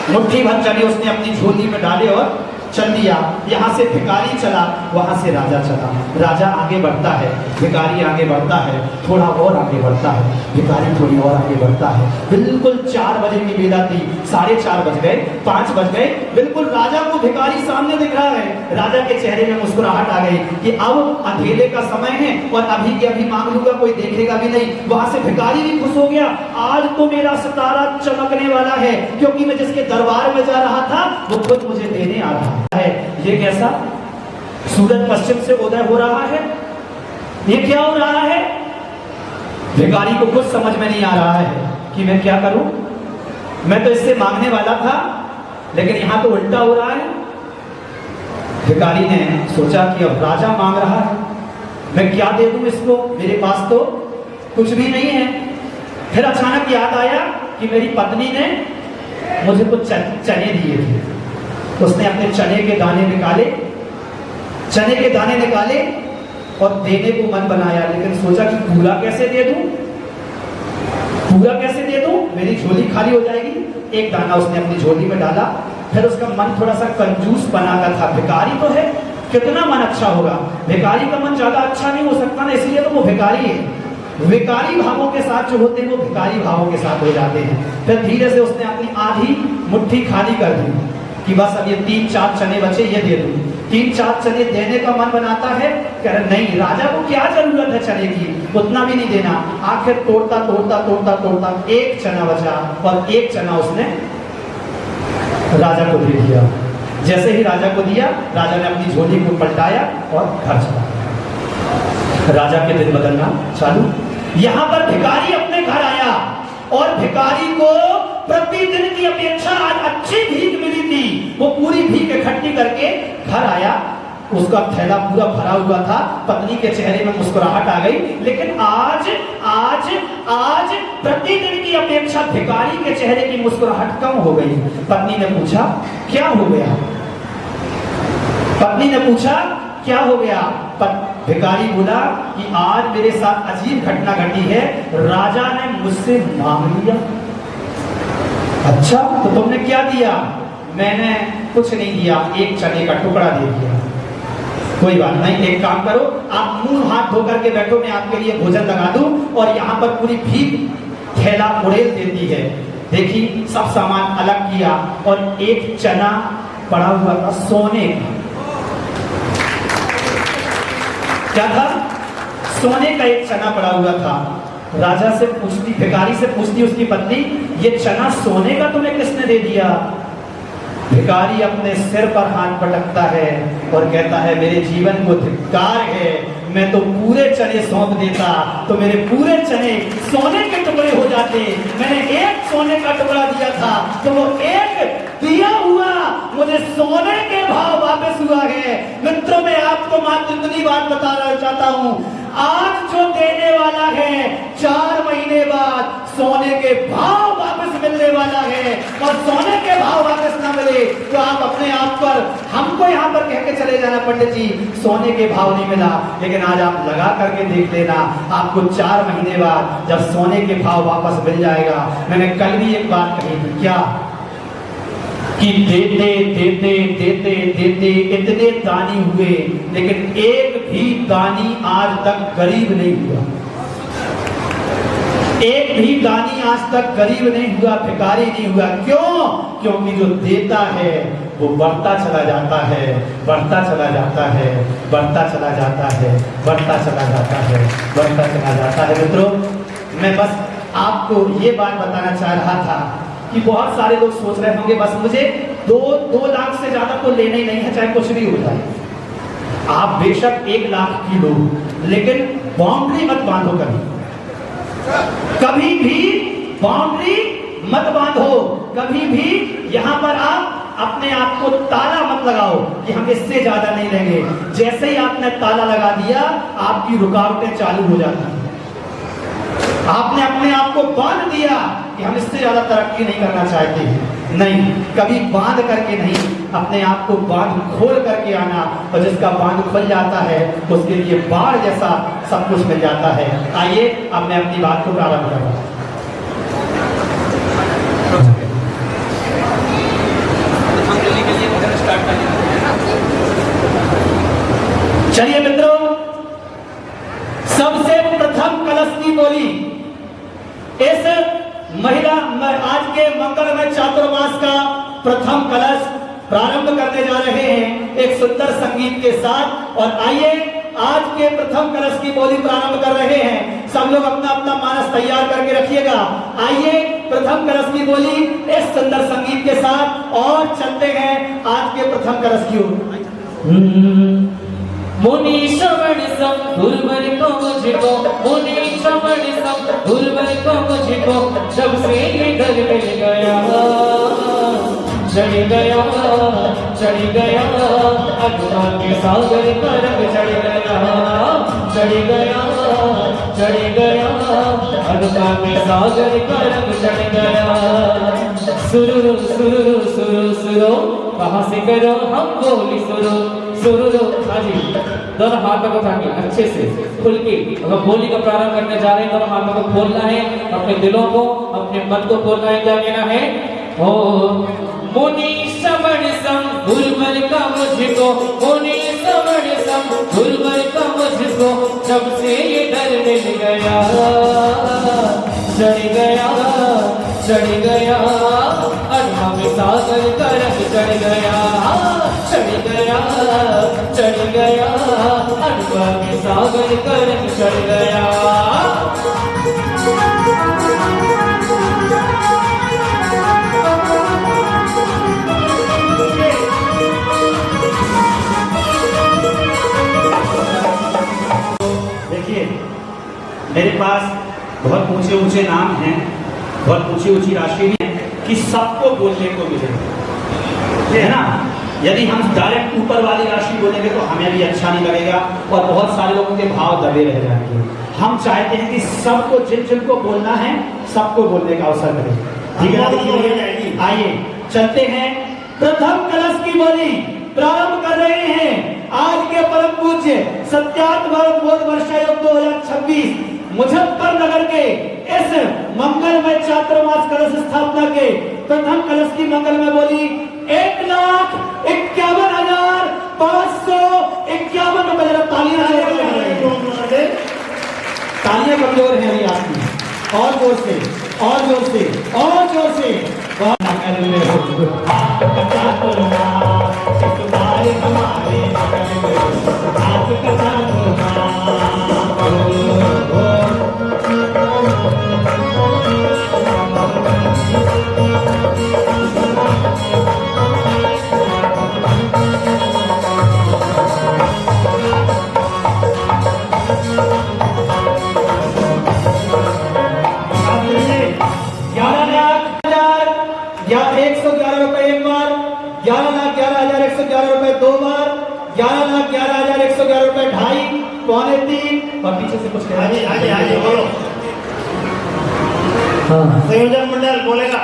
मुट्ठी भर चने उसने अपनी झोली में डाले और चल दिया। यहाँ से भिखारी चला, वहां से राजा चला। राजा आगे बढ़ता है, भिखारी आगे बढ़ता है, थोड़ा और आगे बढ़ता है, भिखारी थोड़ी और आगे बढ़ता है। बिल्कुल 4 बजे की बेला थी, 4:30 बज गए, 5 बज गए, बिल्कुल राजा को भिखारी सामने दिख रहा है। राजा के चेहरे में मुस्कुराहट आ गई कि अब अकेले का समय है और अभी के अभी मांग लूंगा, कोई देखेगा भी नहीं। वहां से भिखारी भी खुश हो गया, आज तो मेरा सितारा चमकने वाला है, क्योंकि मैं जिसके दरबार में जा रहा था वो खुद मुझे देने आ रहा है। ये कैसा? सूरज पश्चिम से उदय हो रहा है, ये क्या हो रहा है? भिखारी को कुछ समझ में नहीं आ रहा है कि मैं क्या करूं। मैं तो इससे मांगने वाला था, लेकिन यहां तो उल्टा हो रहा है। भिखारी ने सोचा कि अब राजा मांग रहा है, मैं क्या दे दूं इसको, मेरे पास तो कुछ भी नहीं है। फिर अचानक याद आया कि मेरी पत्नी ने मुझे कुछ चने दिए थे। उसने अपने चने के दाने निकाले, और देने को मन बनाया, लेकिन सोचा कि पूरा कैसे दे दूं, मेरी झोली खाली हो जाएगी। एक दाना उसने अपनी झोली में डाला। फिर उसका मन थोड़ा सा कंजूस बना का था। भिखारी तो है, कितना मन अच्छा होगा, भिखारी का मन ज्यादा अच्छा नहीं हो सकता ना, इसलिए तो वो भिखारी है। विकारी भावों के साथ जो होते हैं वो भिखारी भावों के साथ हो जाते हैं। फिर धीरे से उसने अपनी आधी मुट्ठी खाली कर दी कि बस अब ये 3-4 चने बचे, ये दे दूं। 3-4 चने देने का मन बनाता है, कह रहे नहीं, राजा को क्या जरूरत है चने की, उतना भी नहीं देना। आखिर तोड़ता एक चना बचा, और एक चना उसने राजा को दे दिया। जैसे ही राजा को दिया, राजा ने अपनी झोली को पलटाया और घर चला। राजा के दिन बदलना चालू। यहां पर भिखारी अपने घर आया, और भिखारी को प्रतिदिन की अपेक्षा आज अच्छी भीख मिली थी। वो पूरी भीख इकट्ठी करके घर आया, उसका थैला पूरा भरा हुआ था, पत्नी के चेहरे में मुस्कुराहट आ गई। लेकिन आज आज आज प्रतिदिन की अपेक्षा भिखारी के चेहरे की मुस्कुराहट कम हो गई। पत्नी ने पूछा क्या हो गया? पत्नी ने पूछा क्या हो गया? भिखारी बोला कि आज मेरे साथ अजीब घटना घटी है, राजा ने मुझसे मांग लिया। अच्छा, तो तुमने क्या दिया? मैंने कुछ नहीं दिया, एक चने का टुकड़ा दे दिया। कोई बात नहीं, एक काम करो, आप मुंह हाथ धो करके बैठो, मैं आपके लिए भोजन लगा दूं। और यहाँ पर पूरी भीख थैला उड़ेल देती है। देखी, सब सामान अलग किया और एक चना पड़ा हुआ था सोने का। क्या था? सोने का एक चना पड़ा हुआ था। राजा से पूछती, भिखारी से पूछती उसकी पत्नी, ये चना सोने का तुम्हें किसने दे दिया? भिखारी अपने सिर पर हाथ पटकता है और कहता है मेरे जीवन को धिक्कार है, मैं तो पूरे चने सौंप देता तो मेरे पूरे चने सोने के टुकड़े हो जाते। मैंने एक सोने का टुकड़ा दिया था तो वो एक दिया हुआ मुझे सोने के भाव वापस हुआ है। मित्रों, मैं आपको मात्र इतनी बात बताना चाहता हूँ, आज जो देने वाला है 4 महीने बाद सोने के भाव वापस मिलने वाला है। और सोने के भाव वापस ना मिले तो आप अपने आप पर, हमको यहाँ पर कह के चले जाना पंडित जी सोने के भाव नहीं मिला, लेकिन आज आप लगा करके देख लेना, आपको 4 महीने बाद जब सोने के भाव वापस मिल जाएगा। मैंने कल भी एक बात कही थी, क्या कि देते देते देते देते इतने दानी हुए, लेकिन एक भी दानी आज तक गरीब नहीं हुआ। एक भी दानी आज तक गरीब नहीं हुआ, भिखारी नहीं हुआ। क्यों? क्योंकि जो देता है वो बढ़ता चला जाता है, बढ़ता चला जाता है, बढ़ता चला जाता है, बढ़ता चला जाता है, बढ़ता चला जाता है। मित्रों, मैं बस आपको ये बात बताना चाह रहा था कि बहुत सारे लोग सोच रहे होंगे बस मुझे 2 लाख से ज्यादा तो लेना ही नहीं है, चाहे कुछ भी हो जाए। आप बेशक 1 लाख की लो, लेकिन बाउंड्री मत बांधो। कभी भी बाउंड्री मत बांधो, कभी भी यहाँ पर आप अपने आप को ताला मत लगाओ कि हम इससे ज्यादा नहीं लेंगे। जैसे ही आपने ताला लगा दिया, आपकी रुकावटें चालू हो जाती हैं। आपने अपने आप को बांध दिया कि हम इससे ज्यादा तरक्की नहीं करना चाहते हैं। नहीं, कभी बांध करके नहीं, अपने आप को बांध खोल करके आना। और जिसका बांध खुल जाता है उसके लिए बाढ़ जैसा सब कुछ मिल जाता है। आइए अब मैं अपनी बात को प्रारंभ कर रहा हूं। चलिए मित्रों, सबसे प्रथम कलश की बोली इस महिला आज के मंगलमय चातुर्मास का प्रथम कलश प्रारंभ करने जा रहे हैं एक सुंदर संगीत के साथ। और आइए आज के प्रथम कलश की बोली प्रारंभ कर रहे हैं। सब लोग अपना अपना मानस तैयार करके रखिएगा। आइए प्रथम कलश की बोली इस सुंदर संगीत के साथ और चलते हैं आज के प्रथम कलश की ओर। मुनि श्रवण सम गुरुवर को मुझको, मुनि श्रवण सम गुरुवर को मुझको, जब से ये घर मिल गया, चढ़ गया, चढ़ गया, अज्ञान के सागर का रंग चढ़ गया, चढ़ गया, चढ़ गया, अज्ञान के सागर का रंग चढ़ गया। सुरु सुरु सुरु सुरु कहाँ से करो हम बोली सुरु सुरु। हाजी, दोनों हाथों को थाके अच्छे से खुल के अगर बोली का प्रारंभ करने जा रहे हैं, दोनों हाथों को खोलना है, अपने दिलों को, अपने मन को खोलना है। क्या कहना है? ओ मुनि श्रवण सम गुरुवर का मुझको, मुनि श्रवण सम गुरुवर का मुझको, जब से ये दर मिल गया, चढ़ गया, चढ़ गया, अरमा में सागर का रंग चढ़ गया, चढ़ गया, चढ़ गया, अरमा में सागर का रंग चढ़ गया। मेरे पास बहुत ऊंचे ऊंचे नाम हैं, बहुत ऊंची ऊंची राशि भी है कि सबको बोलने को मिले, है ना। यदि हम डायरेक्ट ऊपर वाली राशि बोलेंगे तो हमें भी अच्छा नहीं लगेगा और बहुत सारे लोगों के भाव दबे रह जाएंगे। हम चाहते हैं कि सबको जिनको बोलना है सबको बोलने का अवसर मिले। ठीक है, देखिए आइए चलते हैं। प्रथम कलश की बोली प्रारंभ कर रहे हैं आज के परम पूज्य सत्यार्थ भारत बोध वर्षायोग 2026 मुजफ्फरनगर के इस मंगलमय चातुर्मास कलश स्थापना के प्रथम कलश की मंगलमय बोली 1,51,551 रुपए। तालियां कमजोर है अभी आपकी, और जोर से और जोर से और जोर से। या 111 रुपए एक बार, 11,11,111 रुपए दो बार, 11,11,111 रुपए ढाई, पौने तीन, और पीछे से कुछ आगे बोलो। संयोजन मंडल बोलेगा।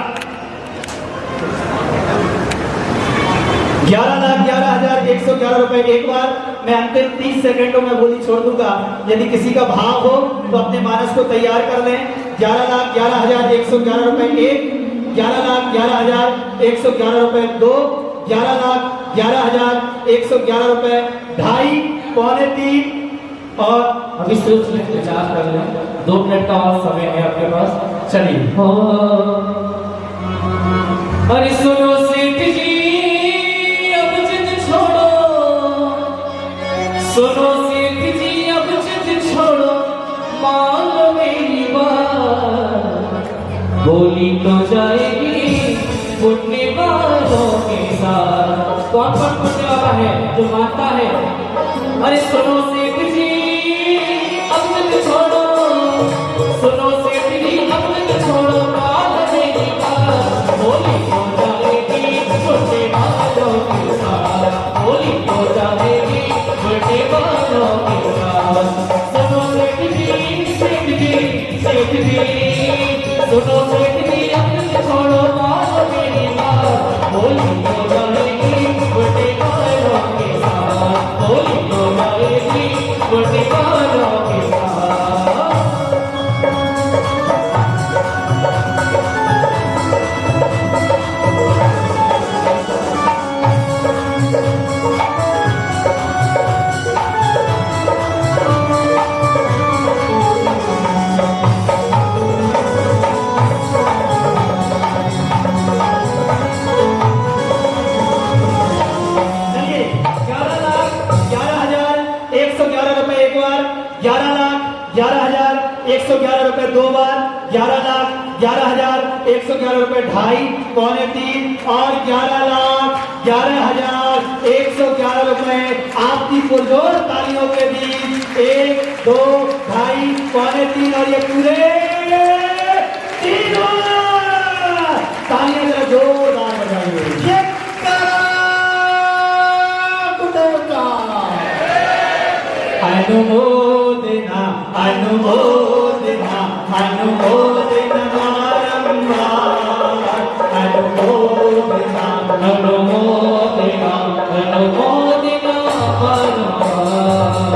11,11,111 रुपए एक बार। मैं अंतिम 30 सेकंडों में बोली छोड़ दूंगा। यदि किसी का भाव हो तो अपने मानस को तैयार कर लें। 11,11,111 रुपए एक, 11,11,111 रुपए दो, 11,11,111 रुपए ढाई, पौने तीन, और अभी सिर्फ विचार कर लें। 2 मिनट का और समय है आपके पास। चलिए। अरे सुनो सेठ जी अब जिद छोड़ो, सुनो सेठ जी अब जिद छोड़ो, मान लो मेरी बात, बोली तो जाएगी फुटने वालों के साथ। कौन कौन फुटने वाला है जो मानता है? अरे सुनो सेठ जी अब जिद छोड़ो, सुनो सेठ जी अब जिद छोड़ो, मान लो मेरी बात, बोली तो जाएगी फुटने वालों के साथ, बोली तो जाएगी फुटने वालों के साथ। सुनो सेठ जी, सेठ जी, सेठ जी, सुनो सेठ जी अब जिद छोड़ो, मान लो मेरी बात, बोली तो जाएगी फुटने वालों के साथ, बोली तो जाएगी फुटने वालों के साथ। चलिए, 11,11,111 रुपए एक बार, 11,11,111 रुपए दो बार, 11,11,111 रुपए ढाई, पौने तीन, और 11,11,111 रुपए आपकी पुरजोर तालियों के बीच 1, 2, ढाई, पौने तीन, और ये पूरे 3 बार। तालियां जरा जोरदार बजाइए। अनुमोदना अनुमोदना अनुमोदना बारंबार, अनुमोदना अनुमोदना अनुमोदना बारंबार,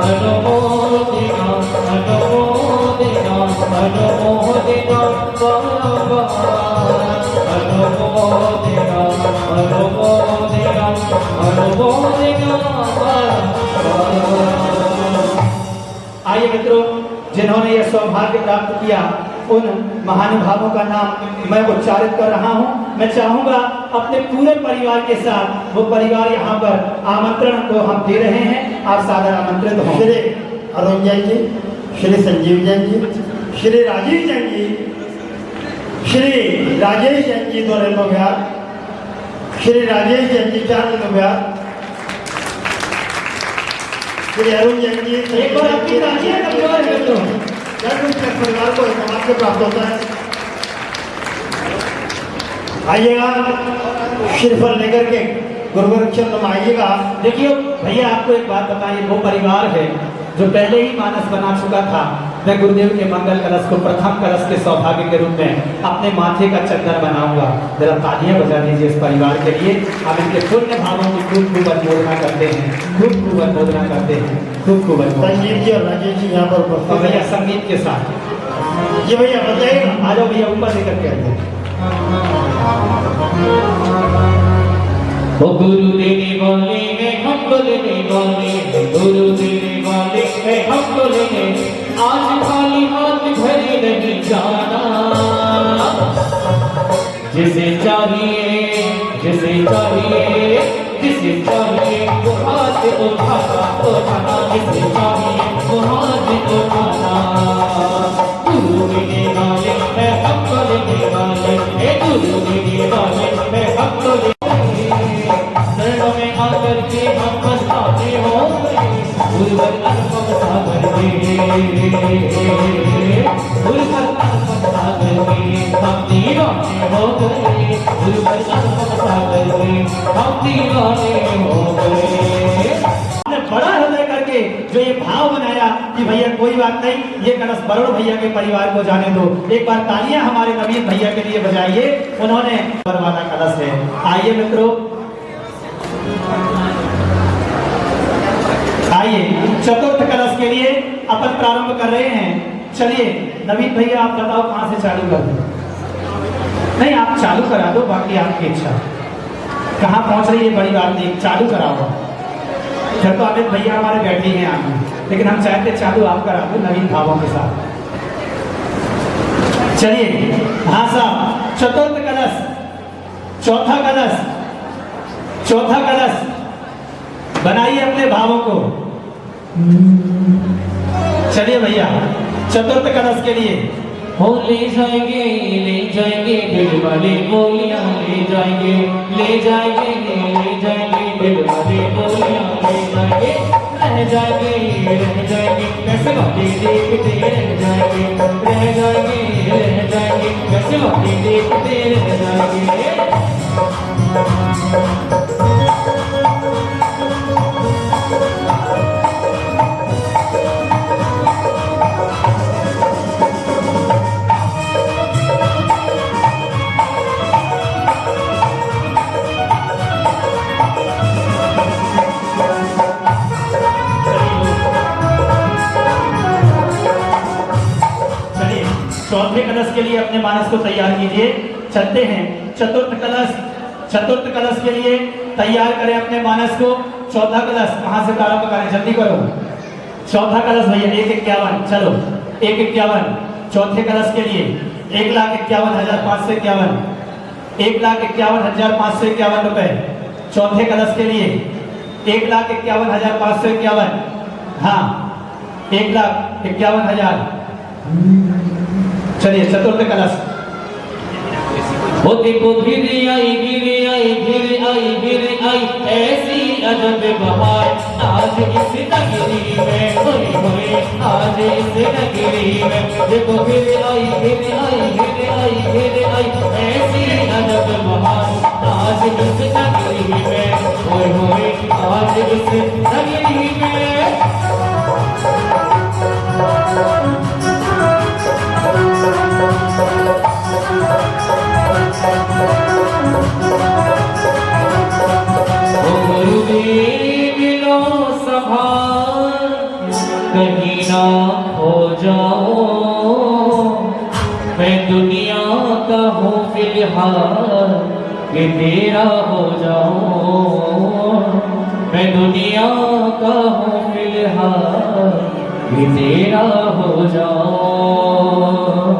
अनुमोदना अनुमोदना अनुमोदना बारंबार, अनुमोदना अनुमोदना अनुमोदना बारंबार। आइए मित्रों, जिन्होंने यह सौभाग्य प्राप्त किया उन महानुभावों का नाम मैं उच्चारित कर रहा हूं। मैं चाहूंगा अपने पूरे परिवार के साथ वो परिवार यहाँ पर आमंत्रण को हम दे रहे हैं, आप सादर आमंत्रित हों। श्री अरुण जैन जी, श्री संजीव जैन जी, श्री राजीव जैन जी, श्री राजेश जैन जी 2 रेणु बिहार, श्री राजेश जैन जी 4 रेणु बिहार, श्री अरुण जैन जी। एक बार आपकी तालियां कमजोर है मित्रों। परिवार को समाज से प्राप्त होता है। आइएगा श्रीफल लेकर के गुरुवृक्षण में आइएगा। देखिए भैया, आपको एक बात बताइए, वो परिवार है जो पहले ही मानस बना चुका था। मैं गुरुदेव के मंगल कलश को प्रथम कलश के सौभाग्य के रूप में अपने माथे का चंदन बनाऊंगा। जरा तालियां बजा दीजिए इस परिवार के लिए। हम इनके पुण्य भावों की खूब खूब अनुमोदना करते हैं, खूब खूब अनुमोदना करते हैं, खूब खूब अनुमोदना। संजीव जी और राजेश जी यहाँ पर तो उपस्थित भैया हैं। संगीत के साथ ये भैया बताइए ना। आ जाओ भैया, ऊपर लेकर के आइए। वो गुरु देने वाले हैं, हमको लेने वाले हैं, गुरु देने वाले हैं, हमको लेने। आज खाली हाथ भरे नहीं जाना, जिसे चाहिए, जिसे चाहिए, जिसे चाहिए वो हाथ उठाना, उठाना, जिसे चाहिए वो हाथ उठाना। गुरु देने वाले हैं, हमको लेने वाले हैं, गुरु देने वाले हैं, हमको लेने। शरणों में आकर के हम पछताते हो गए, गुरुवर अनुपम सागर में, गुरुवर अनुपम सागर में हम दीवाने हो गए, गुरुवर अनुपम सागर में हम दीवाने हो गए। आपने बड़ा हृदय करके जो ये भाव बनाया कि भैया कोई बात नहीं, ये कलश वरुण भैया के परिवार को जाने दो। एक बार तालियां हमारे नवीन भैया के लिए बजाइए, उन्होंने वाला कलश है। आइए मित्रों, आइए चतुर्थ कलश के लिए अपन प्रारंभ कर रहे हैं। चलिए नवीन भैया, आप बताओ कहां से चालू कर दो? नहीं, आप चालू करा दो, बाकी आपकी इच्छा। कहां पहुंच रही है बड़ी बात नहीं, चालू कराओ। फिर तो अमित भैया हमारे बैठे हैं आगे, लेकिन हम चाहते चालू आप करा दो नवीन भावों के साथ। चलिए हाँ साहब, चतुर्थ कलश, चौथा कलश, चौथा कलश बनाइए अपने भावों को। चलिए भैया, चतुर्थ कलश के लिए हो ले जाएंगे दिल वाले बोलियां, ले जाएंगे, ले जाएंगे, ले जाएंगे दिल वाले बोलियां, ले जाएंगे, रह जाएंगे, रह जाएंगे कैसे बातें देखते रह जाएंगे, रह जाएंगे, रह जाएंगे कैसे बातें देखते रह जाएंगे। चौथे कलश के लिए अपने मानस को तैयार कीजिए। चलते हैं चतुर्थ कलश, चतुर्थ कलश के लिए तैयार करें अपने मानस को। चौथा कलश कहां से प्रारंभ करें, जल्दी करो। चौथा कलश भैया 151, चलो 151। चौथे कलश के लिए 1,51,551, 1,51,551 रुपए। चौथे कलश के लिए 1,51,551, हाँ 1,51,000। चलिए चतुर्थ कलश। वो देखो गिर आई, गिर आई, गिर आई, गिर आई ऐसी अजब बहार आज इस नगरी में, होए होए आज इस नगरी में। देखो गिर आई, गिर आई, गिर आई, गिर आई ऐसी अजब बहार आज इस नगरी में, होए होए आज इस नगरी में। मिलो संभाल कहीं ना खो जाओ, मैं दुनिया का हूँ फिलहाल कि तेरा हो जाऊं, मैं दुनिया का हूँ फिलहाल कि तेरा हो जाऊं।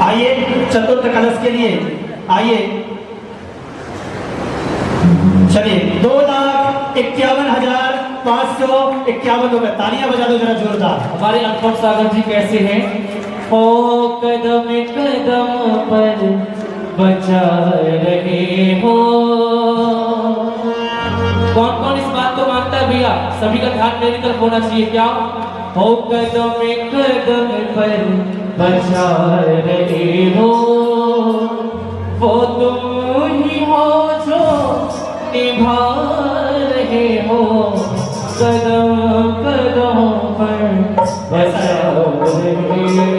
आइए चतुर्थ कलश के लिए आइए। चलिए 2,51,551 रुपए। तालियां बजा दो जरा जोरदार। हमारे अनुपम सागर जी कैसे हैं? ओ कदम कदम पर बचा रहे हो। कौन कौन इस बात को मानता है भैया? सभी का ध्यान मेरी तरफ होना चाहिए। क्या? ओ कदम कदम पर बचा रहे हो, वो तुम ही हो जो निभा रहे हो कदम कदम पर बचाओ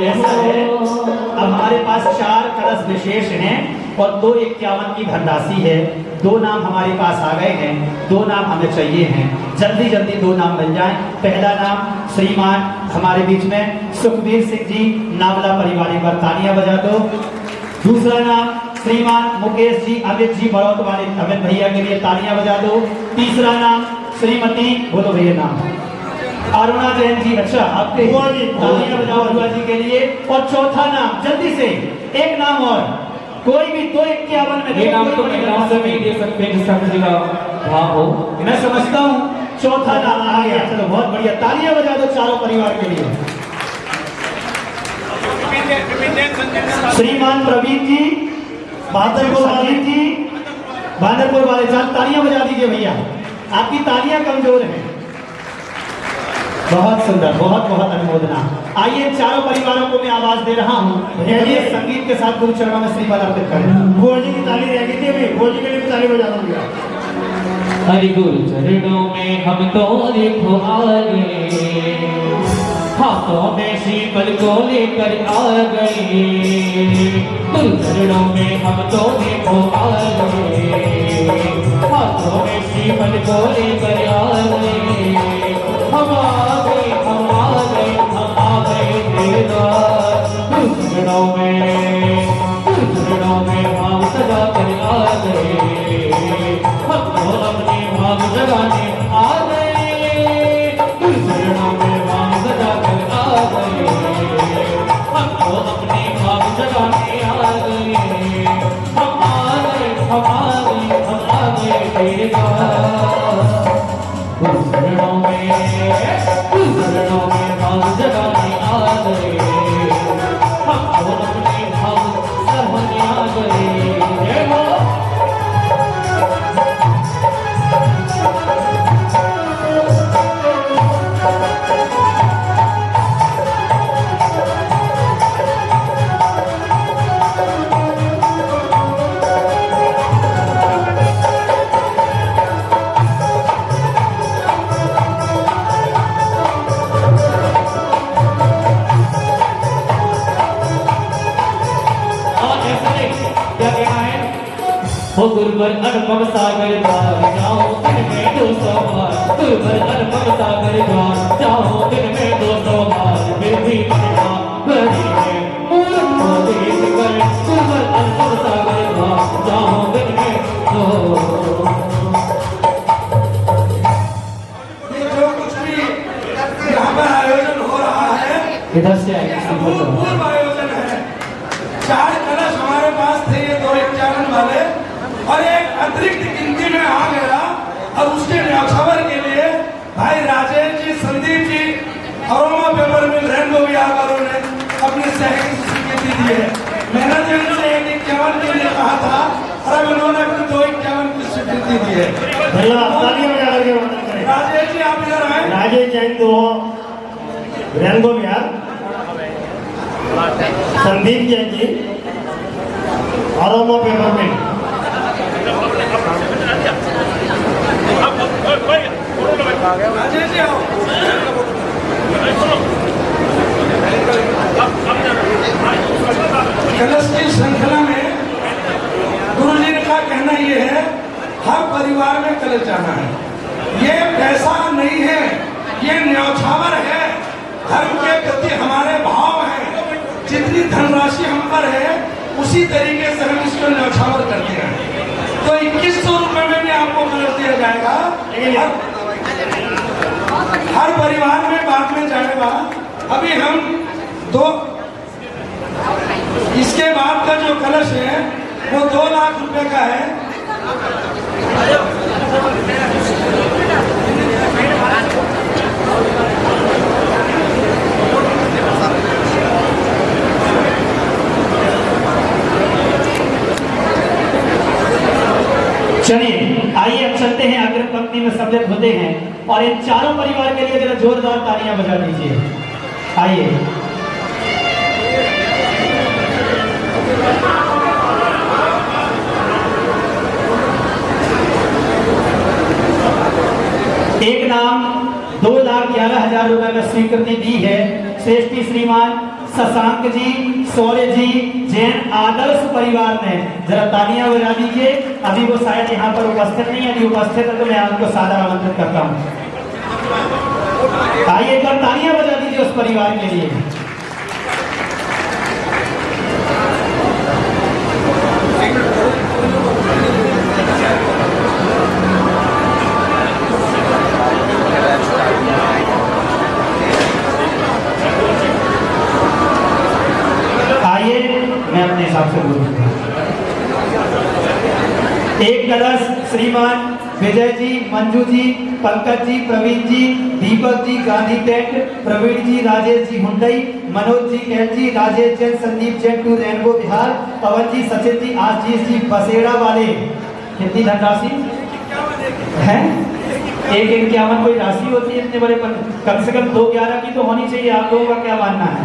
ऐसा है। अब हमारे पास 4 कलश विशेष हैं और 251 की धनराशि है। 2 नाम हमारे पास आ गए हैं, 2 नाम हमें चाहिए हैं। जल्दी जल्दी 2 नाम मिल जाएं। पहला नाम श्रीमान हमारे बीच में सुखबीर सिंह जी नावला परिवार पर तालियां बजा दो। दूसरा नाम श्रीमान मुकेश जी अमित जी बड़ौत वाले अमित भैया के लिए तालियां बजा दो। तीसरा नाम श्रीमती बोलो भैया नाम अरुणा जैन जी, अच्छा आपके तालियां बजाओ अरुणा जी के लिए। और चौथा नाम जल्दी से एक नाम और कोई भी 251 में ये नाम तो महिलाओं से नहीं दे सकते जिसका किसी का भाव हो। मैं समझता हूँ चौथा नाम आ गया। चलो बहुत बढ़िया, तालियां बजा दो चारों परिवार के लिए। श्रीमान प्रवीण जी बहादुरपुर वाले जी बहादुरपुर वाले साहब तालियां बजा दीजिए भैया, आपकी तालियां कमजोर हैं। बहुत सुंदर, बहुत बहुत अनुमोदना। आइए चारों परिवारों को मैं आवाज दे रहा हूँ, चलिए संगीत के साथ गुरु चरणों में श्रीफल अर्पित करें। भोजी की ताली रह गई थी अभी, भोजी के लिए भी ताली बजा दूंगा। हरि गुरु चरणों में हम तो देखो आए, हाथों में श्रीफल को लेकर आ गए। गुरु चरणों में हम तो देखो आए, हाथों में श्रीफल को लेकर आ गए। हम आ गए, हम आ गए, हम आ गए तेरे द्वार। गुरु चरणों में भाव सजा कर आ गए, हम तो अपने भाव जगाने आ गए। गुरु चरणों में भाव सजा कर आ गए, हम तो अपने भाव जगाने आ गए। हम आ गए, हम आ गए, हम आ गए तेरे द्वार। गुरु चरणों में भाव जगाने आ गए, हम तो अपने भाव सहने आ गए। जय हो। हो गुरुवर अनुपम सागर द्वार जाओ दिन में 200 बार। गुरुवर अनुपम सागर द्वार जाओ दिन में 200 बार। फिर भी मरना बड़ी है मूर्ख को देख कर। गुरुवर अनुपम सागर द्वार जाओ दिन में ये जो कुछ भी यहाँ पर आयोजन हो रहा है, इधर से आएंगे पूर्व आयोजन है। 4 कलश हमारे पास थे ये 251 वाले, और एक अतिरिक्त गिनती में आ गया। और उसके न्यौछावर के लिए भाई राजेश जी, संदीप जी, अरोमा पेपर मिल रेनबो विहार वालों ने अपने सहयोग से स्वीकृति दी है। मैंने जो इनसे 151 के लिए कहा था और अब उन्होंने अपनी 251 की स्वीकृति दी है। धन्यवाद, तालियां बजा करके वंदन करें। राजेश जी आप इधर आए। राजेश जैन तो रेनबो विहार, संदीप जैन जी अरोमा पेपर मिल। राजेश जी आओ। कलश की श्रृंखला में गुरु जी का कहना ये है, हर परिवार में कलश जाना है। ये पैसा नहीं है, ये न्यौछावर है। धर्म के प्रति हमारे भाव हैं। जितनी धनराशि हम पर है उसी तरीके से हम इसको न्यौछावर करते हैं। तो 2100 रुपए में भी आपको कलश दिया जाएगा। हर परिवार में बाद में जाएगा। अभी हम 2 इसके बाद का जो कलश है वो 2 लाख रुपए का है। चलिए आइए अब चलते हैं, अग्र पंक्ति में सब लोग होते हैं और इन चारों परिवार के लिए जरा जोरदार तालियां बजा दीजिए। आइए एक नाम 2,11,000 रुपए में स्वीकृति दी है श्रेष्ठी श्रीमान शशांक जी सौर्य जी जैन आदर्श परिवार ने। जरा तालियां बजा दीजिए। अभी वो शायद यहाँ पर उपस्थित नहीं है, यदि उपस्थित है तो मैं आपको सादर आमंत्रित करता हूँ। आइए एक बार तालियां बजा दीजिए उस परिवार के लिए। मैं अपने हिसाब से बोलूंगा। एक कलश Shriman Vijay ji, Manju ji, Pankaj ji, Praveen ji, Deepak ji, Gandhi tent, Praveen ji, Rajesh ji Hyundai, Manoj ji L G, Rajesh Jain, Sandeep Jain to rainbow Bihar, Pawan ji, Sachin ji, Ashish ji Baseda वाले। कितनी धनराशि है? 151 कोई राशि होती है इतने बड़े पर? कम से कम 211 की तो होनी चाहिए। आप लोगों का क्या मानना है?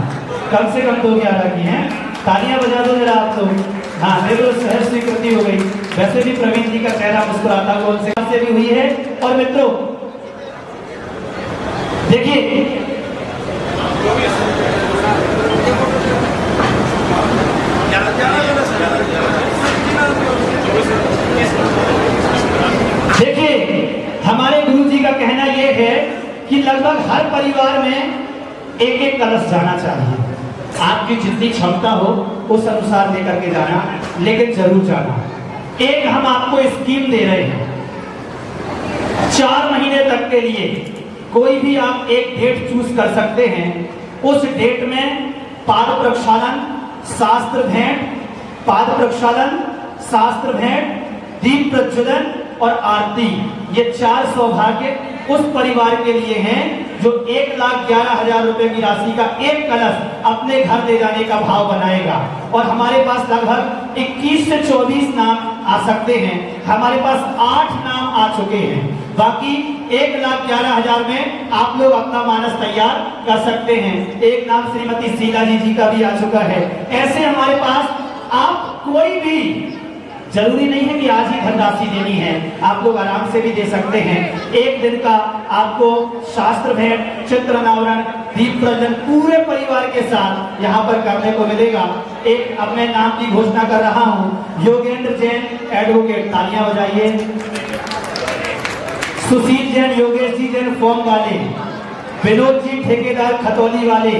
कम से कम 211 की है। तालियां बजा दो जरा आप लोग। हाँ, मेरे को सहज स्वीकृति हो गई। वैसे भी प्रवीण जी का चेहरा मुस्कुराता हुआ उनसे भी हुई है। और मित्रों देखिए, हमारे गुरु जी का कहना यह है कि लगभग हर परिवार में एक एक कलश जाना चाहिए। आपकी जितनी क्षमता हो उस अनुसार लेकर के जाना, लेकिन जरूर जाना। एक हम आपको स्कीम दे रहे हैं 4 महीने तक के लिए। कोई भी आप एक डेट चूज कर सकते हैं। उस डेट में पाद प्रक्षालन, शास्त्र भेंट, पाद प्रक्षालन, शास्त्र भेंट, दीप प्रज्वलन और आरती, ये 4 सौभाग्य उस परिवार के लिए हैं जो 1,11,000 रुपए की राशि का एक कलश अपने घर ले जाने का भाव बनाएगा। और हमारे पास लगभग 21 से 24 नाम आ सकते हैं। हमारे पास 8 नाम आ चुके हैं। बाकी 1,11,000 में आप लोग अपना मानस तैयार कर सकते हैं। एक नाम श्रीमती शीला जी का भी आ चुका है। ऐसे हमारे पास आप कोई भी, जरूरी नहीं है कि आज ही धनराशि देनी है, आप लोग आराम से भी दे सकते हैं। एक दिन का आपको शास्त्र भेंट, चित्र अनावरण, दीप प्रज्वलन पूरे परिवार के साथ यहाँ पर करने को मिलेगा। एक अपने नाम की घोषणा कर रहा हूँ, योगेंद्र जैन एडवोकेट, तालियां बजाइए। सुशील जैन, योगेश जी जैन फॉर्म वाले, विनोद जी ठेकेदार खतौली वाले।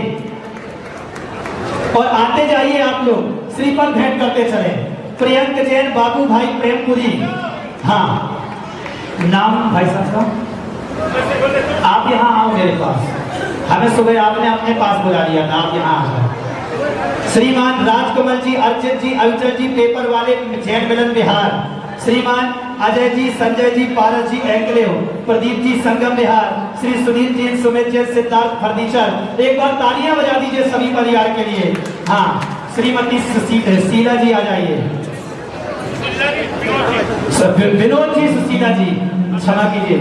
और आते जाइए आप लोग, श्रीफल भेंट करते चले। प्रियंक जैन, बाबू भाई प्रेमपुरी। हाँ, नाम भाई साहब का, आप यहाँ आओ मेरे पास। हमें सुबह आपने अपने पास बुला लिया था, आप यहाँ आ जाओ। श्रीमान राजकमल जी, अर्चित जी, अविचल जी पेपर वाले जैन मिलन बिहार। श्रीमान अजय जी, संजय जी, पारस जी एंकलेव, प्रदीप जी संगम बिहार, श्री सुनील जी, सुमित जी, सिद्धार्थ फर्नीचर। एक बार तालियां बजा दीजिए सभी परिवार के लिए। हाँ, श्रीमती शीला जी आ जाइए। विनोद जी, सुशीला जी, क्षमा कीजिए।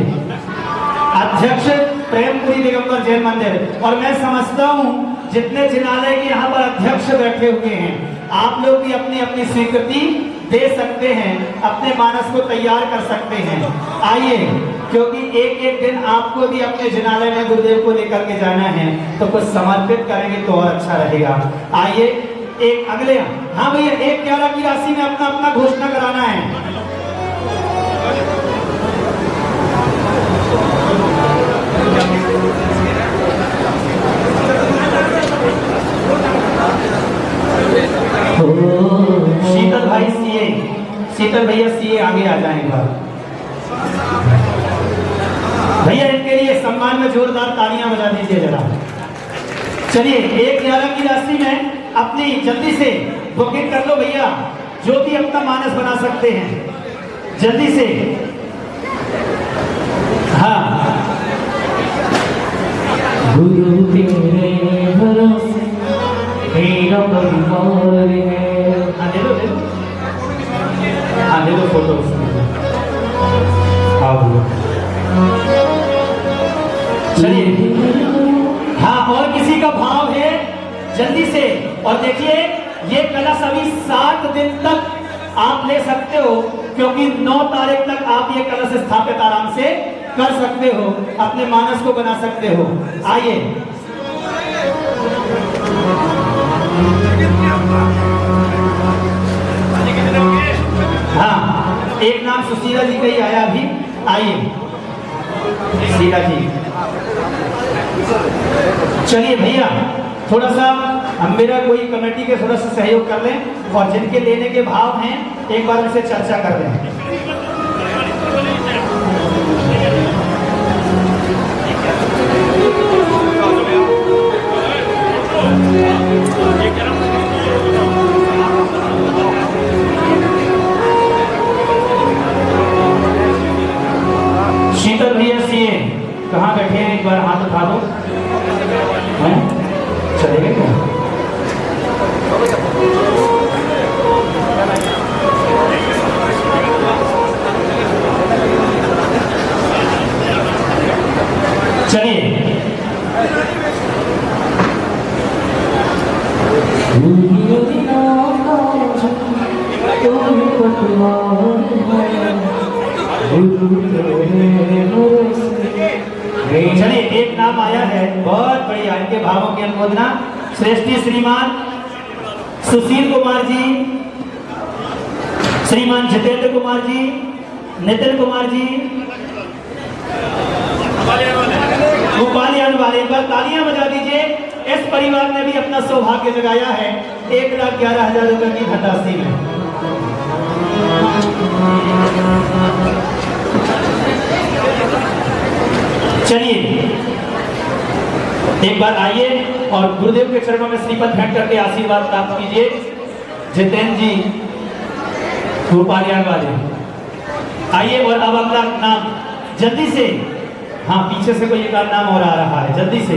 अध्यक्ष प्रेमपुरी दिगंबर जैन मंदिर। और मैं समझता हूँ जितने जिनालय के यहाँ पर अध्यक्ष बैठे हुए हैं, आप लोग भी अपनी अपनी स्वीकृति दे सकते हैं, अपने मानस को तैयार कर सकते हैं। आइए, क्योंकि एक एक दिन आपको भी अपने जिनालय में गुरुदेव को लेकर के जाना है, तो कुछ समर्पित करेंगे तो और अच्छा रहेगा। आइए एक अगले, हाँ भैया, 1,11 की राशि में अपना अपना घोषणा कराना है। शीतल भाई सीए, शीतल भैया सीए आगे आ जाएंगे भैया। इनके लिए सम्मान में जोरदार तालियां बजा दीजिए जरा। चलिए, 1,11 की राशि में अपनी जल्दी से बुकिंग कर लो भैया, जो भी अपना मानस बना सकते हैं जल्दी से। हाँ, गुरु तेरे भरोसे मेरा परिवार है। दे दो दे दो फोटो। चलिए, हाँ, और किसी का भाव है जल्दी से। और देखिए, ये कलश अभी 7 दिन तक आप ले सकते हो, क्योंकि 9 तारीख तक आप ये कलश स्थापित आराम से कर सकते हो, अपने मानस को बना सकते हो। आइए हाँ, एक नाम सुशीला जी का ही आया अभी। आइए सुशीला जी, चलिए भैया थोड़ा सा हम मेरा कोई कमेटी के थोड़ा सा सहयोग कर लें और जिनके लेने के भाव हैं एक बार उनसे चर्चा कर लें। शीतल भैया सीए कहाँ बैठे हैं, एक बार हाथ उठा दो। हैं? चले गए क्या? चलिए चलिए एक नाम आया है बहुत बढ़िया, इनके भावों की अनुमोदना श्रेष्ठी श्रीमान सुशील कुमार जी, श्रीमान जितेंद्र कुमार जी, नितिन कुमार जी, गोपालियान वाले, एक बार तालियां बजा दीजिए। इस परिवार ने भी अपना सौभाग्य जगाया है 1,11,000 रुपए की धनराशि में। चलिए एक बार आइए और गुरुदेव के चरणों में श्रीपद भेंट करके आशीर्वाद प्राप्त कीजिए। जितेंद्र जी गोपालियान वाले आइए और अब अपना नाम जल्दी से, हाँ पीछे से कोई एक नाम और आ रहा है, जल्दी से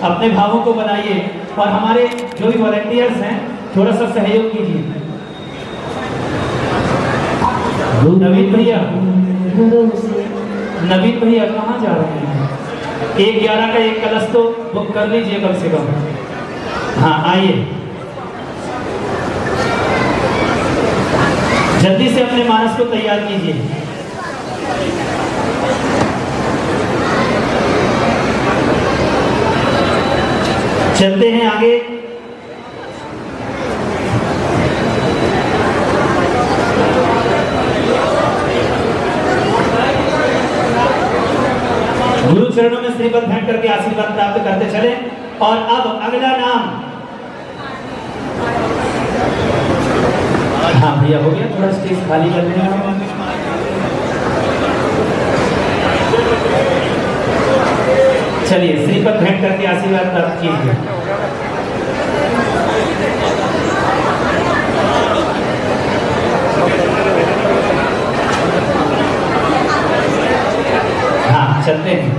अपने भावों को बनाइए और हमारे जो भी वॉलंटियर्स हैं थोड़ा सा सहयोग कीजिए। नवीन भैया कहाँ जा रहे हैं? 1,11 का एक कलश तो बुक कर लीजिए कम से कम। हाँ आइए जल्दी से अपने मानस को तैयार कीजिए। चलते हैं आगे। गुरु चरणों में श्रीपद भेंट करके आशीर्वाद प्राप्त करते चले। और अब अगला नाम, हाँ भैया हो गया, थोड़ा स्टेज खाली कर देना। चलिए श्रीपद भेंट करके आशीर्वाद प्राप्त कीजिए। हाँ चलते हैं।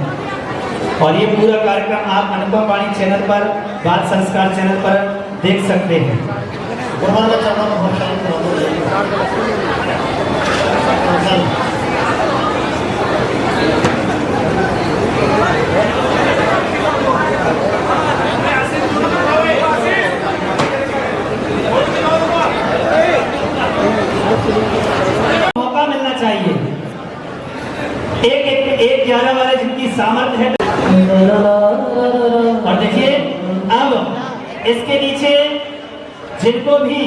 और ये पूरा कार्यक्रम आप अनुपम वाणी चैनल पर, बाल संस्कार चैनल पर देख सकते हैं। मौका मिलना चाहिए। एक 11 वाले जिनकी सामर्थ्य है। और देखिए अब इसके नीचे जिनको भी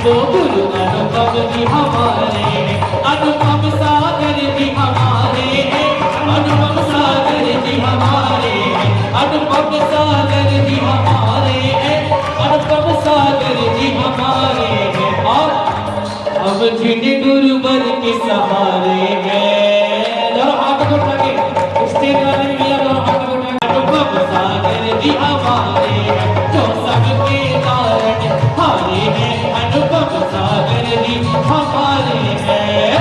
वो गुरु अनुपम जी हमारे हैं, अनुपम सागर जी हमारे हैं, अनुपम सागर जी हमारे हैं, अनुपम सागर जी हमारे हैं, अनुपम सागर जी हमारे हैं। और अब जिन गुरुवर के सहारे हैं, दोनों हाथ को उठाके स्टेज वाले भी भैया दोनों हाथ को उठाके, अनुपम सागर जी हमारे हैं, जो सबके कारण हारे हैं, अनुपम सागर जी हमारे हैं।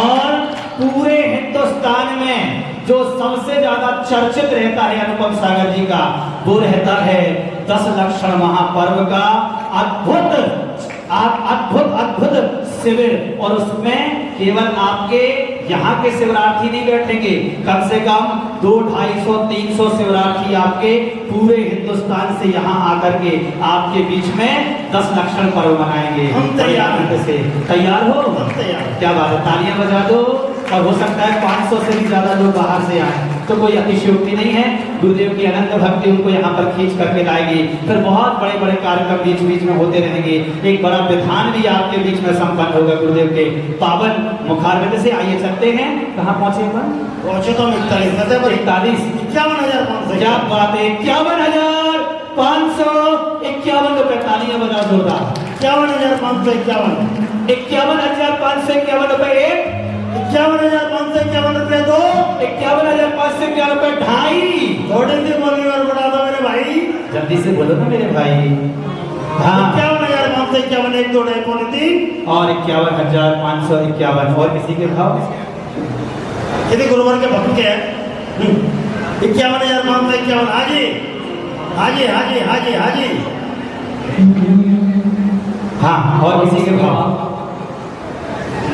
और पूरे हिंदुस्तान में जो सबसे ज्यादा चर्चित रहता है अनुपम सागर जी का, वो रहता है 10 लक्षण महापर्व का अद्भुत शिविर, और उसमें केवल आपके यहाँ के शिवरार्थी नहीं बैठेंगे, कम से कम 200-250-300 शिवरार्थी आपके पूरे हिंदुस्तान से यहाँ आकर के आपके बीच में 10 लक्षण पर्व मनाएंगे। हम तैयार हैं। से तैयार हो? हम तैयार। क्या बात है, तालियां बजा दो। और हो सकता है 500 से भी ज्यादा लोग बाहर से आए, तो कोई अतिशयोक्ति नहीं है। गुरुदेव की अनंत भक्ति उनको यहाँ पर खींच करके लाएगी। फिर बहुत बड़े बड़े कार्यक्रम बीच बीच में होते रहेंगे। एक बड़ा विधान भी आपके बीच में संपन्न होगा गुरुदेव के पावन मुखारविंद से। आइए चलते हैं, कहाँ पहुंचे अपन? पहुंचे तो 41 क्या बात है, 51,551 रुपए। तालियां बजा जोरदार। 51,551 51,551 रुपए एक, 51,551 रुपये दो, 51,551 रुपए ढाई। थोड़ी सी बोली और बढ़ा दो मेरे भाई। जल्दी से बोलो ना मेरे भाई। हाँ, 51,551 1 2 ढाई पौने 3 और 51,551 और किसी के भाव? यदि गुरुवर के भक्त के 51,551 हाजी हाजी हाजी हाजी हाजी। हाँ, और किसी के भाव?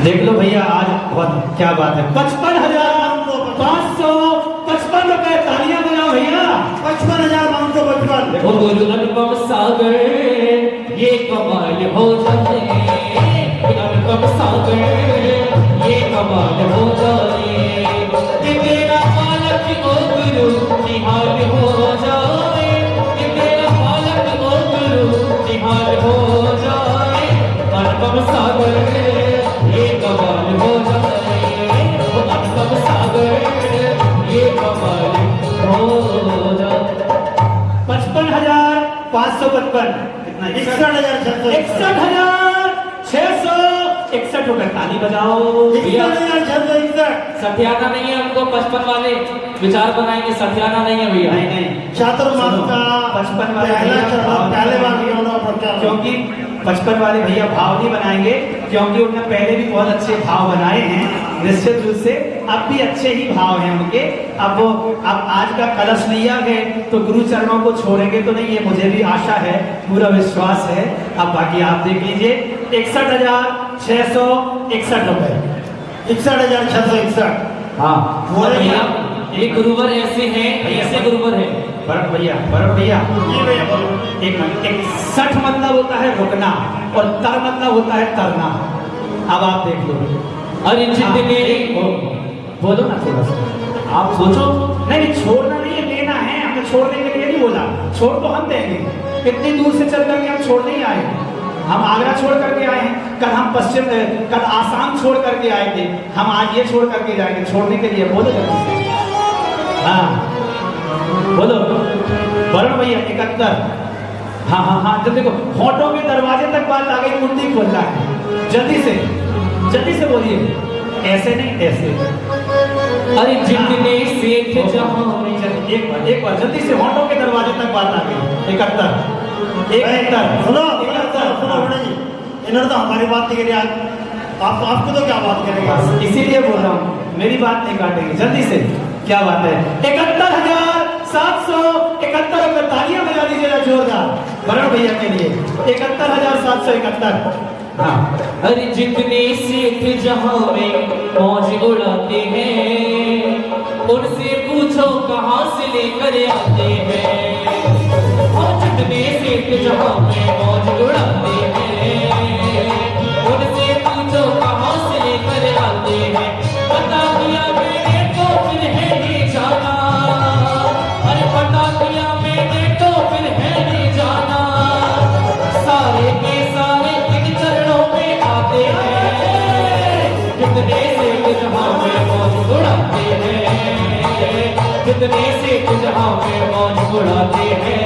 देख लो भैया, आज बहुत क्या बात है। 55,555 रुपए। तालियां बजाओ भैया। 55,555। ओ गुरु अनुपम सागर ये कमाल हो जाए, अनुपम सागर ये कमाल हो जाए, कि तेरा पालक ओ गुरु निहाल हो जाए, कि तेरा पालक ओ गुरु निहाल हो जाए, अनुपम सागर ये कमाल हो जाए, अनुपम सागर ये कमाल हो जाए। 55,555 कितना? 61,661 रुपए। ताली बजाओ। 61,661। सठियाना नहीं है हमको, 55 वाले विचार बनाएंगे, सठियाना नहीं है भैया। नहीं नहीं, चातुर्मास का 55 वाले पहला भैया चरण भाव पहले बार नहीं होना पड़ता है। क्योंकि 55 वाले भैया भाव नहीं बनाएंगे, क्योंकि उन्होंने पहले भी बहुत अच्छे भाव बनाए हैं निश्चित रूप से। अब भी अच्छे ही भाव हैं उनके। अब आज का कलश लिया है तो गुरु चरणों को छोड़ेंगे तो नहीं, ये मुझे भी आशा है, पूरा विश्वास है। अब बाकी आप देख लीजिए। 61,661 रुपए। 61,661। हाँ, और भैया ये गुरुवर ऐसे हैं, ऐसे गुरुवर हैं। भरत भैया जी भैया बोलो। एक 60 मतलब होता है रुकना, और तर मतलब होता है तरना। अब आप देख लो। अरे जितने बोलो ना थोड़ा सा, आप सोचो। नहीं, छोड़ना नहीं है, लेना है। हमने छोड़ने के लिए नहीं बोला, छोड़ तो हम देंगे। इतनी दूर से चल करके हम छोड़ नहीं आए। हम आगरा छोड़ करके आए हैं, कल हम कल आसाम छोड़ करके आए थे, हम आज ये छोड़ करके जाएंगे छोड़ने के लिए। बोलो जल्दी से। हाँ बोलो वरुण भैया। 71। हाँ हाँ हाँ, जब देखो होठों के दरवाजे तक बात आ गई, कुंडी खोलना है। जल्दी से बोलिए। ऐसे नहीं, ऐसे। अरे जितने सेठ जहां में एक बार जल्दी से होठों के दरवाजे तक बात आ गई। 71। सुनो जी, इन्होंने तो हमारी बात नहीं करी आज। आपको तो क्या बात करेंगे? इसीलिए बोल रहा हूँ, मेरी बात नहीं काटेंगे। जल्दी से, क्या बात है? 71,771 रुपए। तालियां बजा दीजिएगा जोरदार वरुण भैया के लिए। 71,771। हाँ, अरे जितने सेठ जहां में मौज उड़ाते हैं, उनसे पूछो कहां से लेकर आते हैं। और जितने सेठ जहां में मौज उड़ाते हैं, उनसे पूछो कहां से लेकर आते हैं। बता दिया मैंने तो फिर है नहीं जाना, अरे बता दिया मैंने तो फिर है नहीं जाना। सारे के सारे इन चरणों में आते हैं, जितने सेठ जहां में मौज उड़ाते हैं, जितने सेठ जहां में मौज उड़ाते हैं,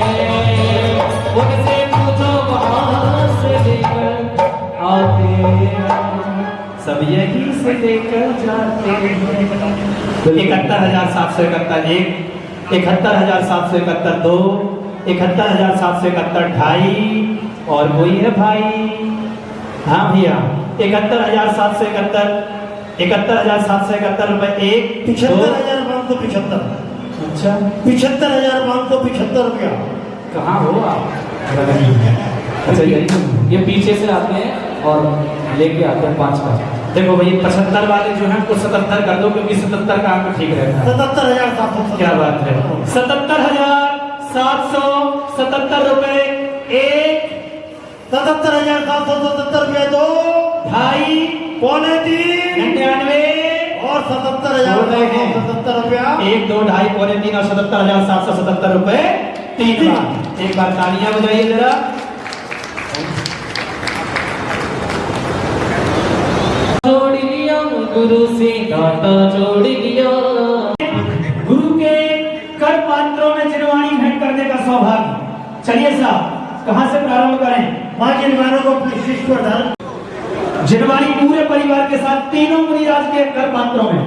उनसे पूछो वहां से लेकर आते हैं, सब यही से लेकर जाते हैं। 71,771 एक, 71,771 दो, 71,771 ढाई, और कोई है भाई? हाँ भैया, 71,771 रुपए एक। 75,575। अच्छा, 75,575 रुपया। कहाँ हो आप? अच्छा ये पीछे से आते हैं और लेके आते हैं 5 का। देखो भाई 75 वाले जो हैं को 77 कर दो क्योंकि 77 का आंकड़ा ठीक रहेगा। 77,777 क्या बात है, 77,777 रुपए एक, 77,777 रुपये 2, 2.5, पौने 3 99 और 77,777 रुपया 1, 2, 2.5, पौने 3 और 77,777 रुपए 3 बार। एक बार तालियां बजाइए जरा। जोड़ लिया गुरु से नाता जोड़ लिया, गुरु के कर पात्रों में जिनवाणी भेंट करने का सौभाग्य। चलिए साहब कहां से प्रारंभ करें? माँ के निर्माणों को अपने शीश पर धर। जिनवाणी पूरे परिवार के साथ तीनों मुनिराज के कर पात्रों में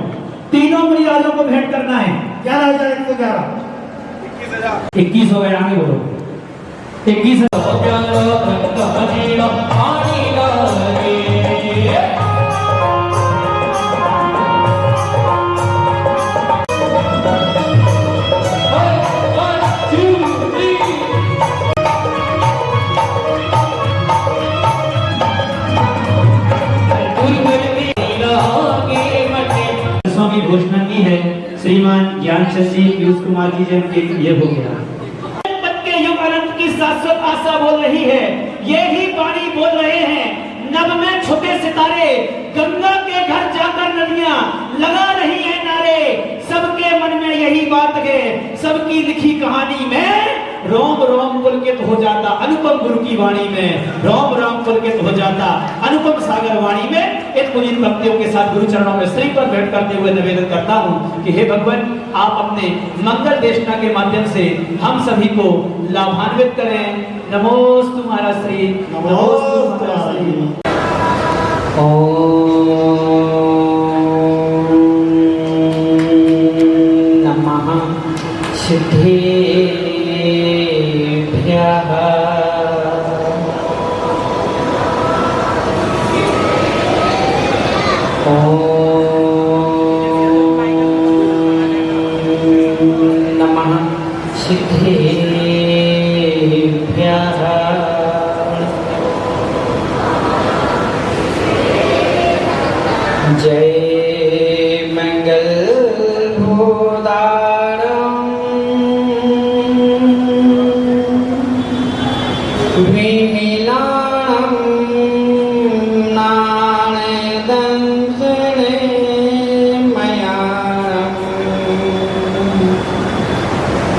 तीनों मुनिराजों को भेंट करना है। 11,111 21 हो गए, आगे बोलो 21। की घोषणा की है श्रीमान ज्ञानचंद जी, पीयूष कुमार जी जब ये हो गया। के युग अनंत की शाश्वत आशा बोल रही है, यही वाणी बोल रहे हैं। नभ में छुपे सितारे, गंगा के घर जाकर नदियां लगा रही है नारे। सबके मन में यही बात है, सबकी लिखी कहानी में रोम रोम पुलकित हो जाता। अनुपम गुरु की वाणी में रोम रोम पुलकित हो जाता। अनुपम सागर वाणी में इन पुनीत भक्तियों के साथ गुरु चरणों में श्री पर भेंट करते हुए निवेदन करता हूं कि हे भगवान, आप अपने मंगल देशना के माध्यम से हम सभी को लाभान्वित करें। नमोस्तु महाराज श्री, नमोस्तु महाराज श्री। ओम नमः सिद्धेभ्यः। नमः सिद्धेभ्यः। जय मंगल भूदारम विमिलानम नाणदंसने मयानम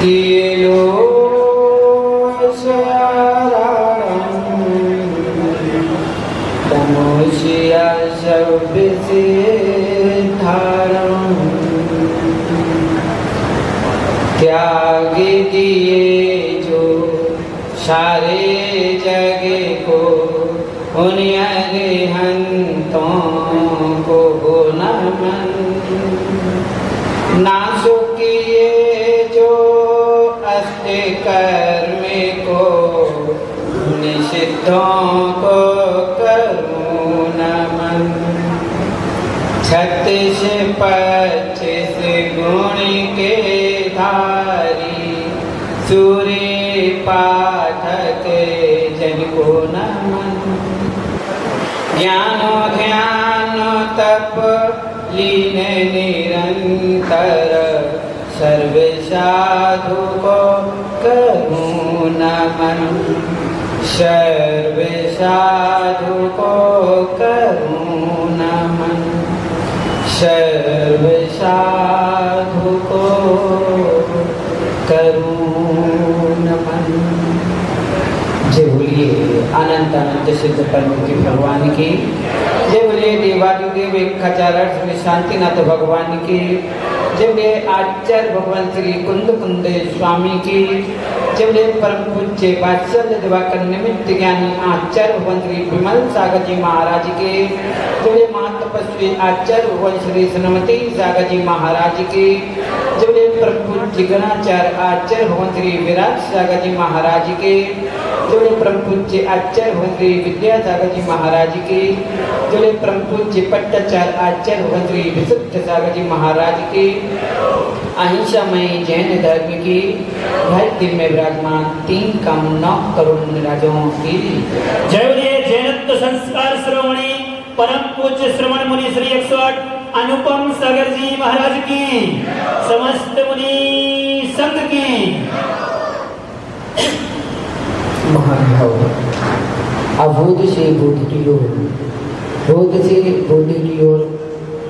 तिलोसरारम तमोशिया सर्वसिद्धारम त्याग दिए जो सारे जगे को उन अरिहंतों को हो नमन। नासो किए जो अष्ट कर्म को निषिद्धों को करूं नमन। 36 25 गुण के धारी सूर्य पाठक जन को नमन। ज्ञान ध्यान तप लीन निरंतर सर्व साधु को करूं नमन। सर्व साधु को करूं नमन। सर्व साधु को करूं नमन। जय बोलिए अनंत अनंत सिद्ध परममुक्ति भगवान की। जय बोलिए देवादिदेव एकाचार्य श्री शांतिनाथ भगवान की। जय बोलिए आचार्य भगवान श्री कुंद कुंद स्वामी की। जय बोलिए परम पूज्य वात्सल्य दिवाकर निमित्त ज्ञानी आचार्य भगवान श्री विमल सागर जी महाराज के। जय बोलिए महातपस्वी आचार्य भगवान श्री श्रीमती सागर जी महाराज की। जय बोलिए परम पूज्य गणाचार्य आचार्य भगवान श्री विराट सागर जी महाराज के। जय बोलिए परम पूज्य आचार्य भगवान श्री विद्यासागर जी महाराज की। जय बोलिए परम पूज्य पट्टाचार्य आचार्य भगवान श्री विशुद्ध सागर जी महाराज की। अहिंसामय जैन धर्म की धरती में विराजमान 3,9 करोड़ राजाओं की जय बोलिए जैनत्व संस्कार श्रोमणी परम पूज्य श्रवण मुनि श्री 108 अनुपम सागर जी महाराज की समस्त मुनि संघ की महानुभाव अबोध से बोध की ओर, बोध से बोध की ओर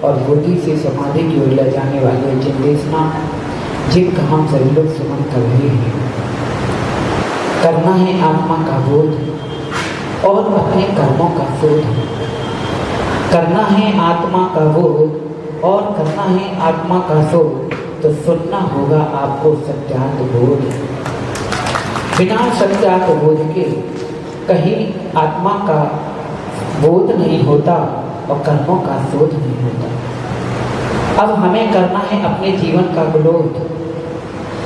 और बुद्धि से समाधि की ओर ले जाने वाले जिन देशना जिनका हम सभी लोग सुमन कर रहे हैं, करना है आत्मा का बोध और अपने कर्मों का शोध, करना है आत्मा का बोध और करना है आत्मा का शोध, तो सुनना होगा आपको सत्यार्थ बोध। बिना सत्यार्थ बोध के कहीं आत्मा का बोध नहीं होता और कर्मों का शोध नहीं होता। अब हमें करना है अपने जीवन का ग्रोथ,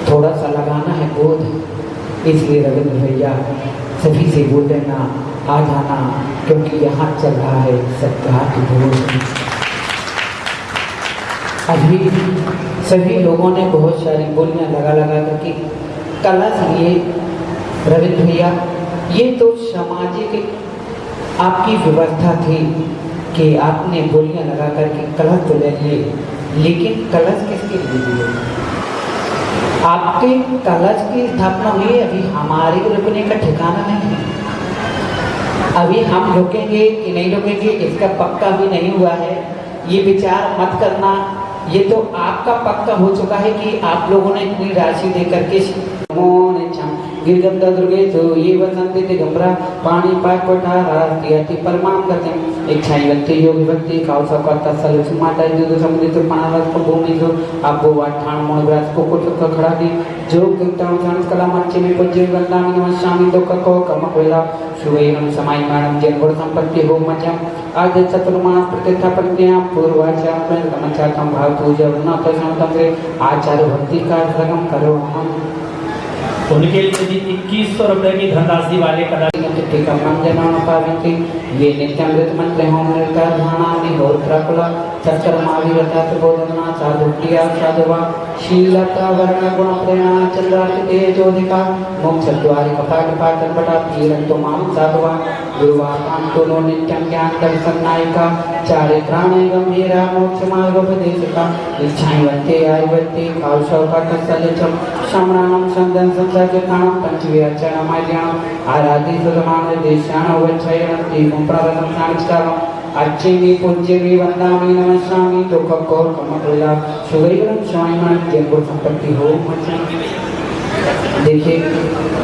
थोड़ा सा लगाना है बोध। इसलिए रविंद्र भैया सभी से बोल देना आ जाना, क्योंकि यहाँ चल रहा है सत्यार्थ बोध। अभी सभी लोगों ने बहुत सारी बोलियां लगा करके कलश लिए। रविंद्र भैया ये तो सामाजिक आपकी व्यवस्था थी कि आपने बोलियां लगा करके कलश तो ले लिए, लेकिन कलश किसके लिए दिए? आपके कलश की स्थापना हुई है, अभी हमारे रुकने का ठिकाना नहीं है। अभी हम रुकेंगे कि नहीं रुकेंगे इसका पक्का भी नहीं हुआ है। ये विचार मत करना, ये तो आपका पक्का हो चुका है कि आप लोगों ने इतनी राशि दे करके गिरगंधा दुर्गे तो ये वसंती दिगंबरा पानी पाक पठारा तियति परमाम गतिम इच्छाई व्यक्ति योगी व्यक्ति काउ सकता सलुच माता जो समुद्र तो पानावत को भूमि जो आपको वाठान मोनग्रास को कुछ का खड़ा दी जो कीर्तन संस कला मच्चे में पूज्य गंगा में नमस्कामी तो को कम कोइला सुवेनम समाई मानम जन गुण संपत्ति हो मचम आज चतुर्मास प्रतिष्ठा प्रज्ञा पूर्वाचा में गमचातम भाव पूजा न तो संतंत्रे आचार्य भक्ति का सगम करो हम उनके लिए जी 2100 रुपए की धनराशि वाले ये नित्यामृत मंत्र होम निर्कार ध्यानानि होर प्रकुला सत्कर्माभिरता प्रबोधना साधुक्रिया साधुवा शीलता वर्ण गुण प्रेरणा चंद्राति तेजोधिका मोक्ष द्वारि कपाट पाटन पटा तीरंतो माम साधुवा गुरुवाकाम तो नो नित्यम ज्ञान दर्शन नायिका चारित्राणे गंभीरा मोक्ष मार्गोपदेशिका इच्छाएं वंते आयुवते काल शौकात सलिचम श्रमणानम संदन संसारकाणम पंचविरचनमार्याणम आराधि सुधमान देशान वच्छयनं तीव्रं प्रारब्धं संस्कारम् अच्छेमी पूज्यमी वंदामी नमस्कामी दुख को कमकुला सुगैरम स्वामीमान जन्म संपत्ति हो मचाएं। देखिए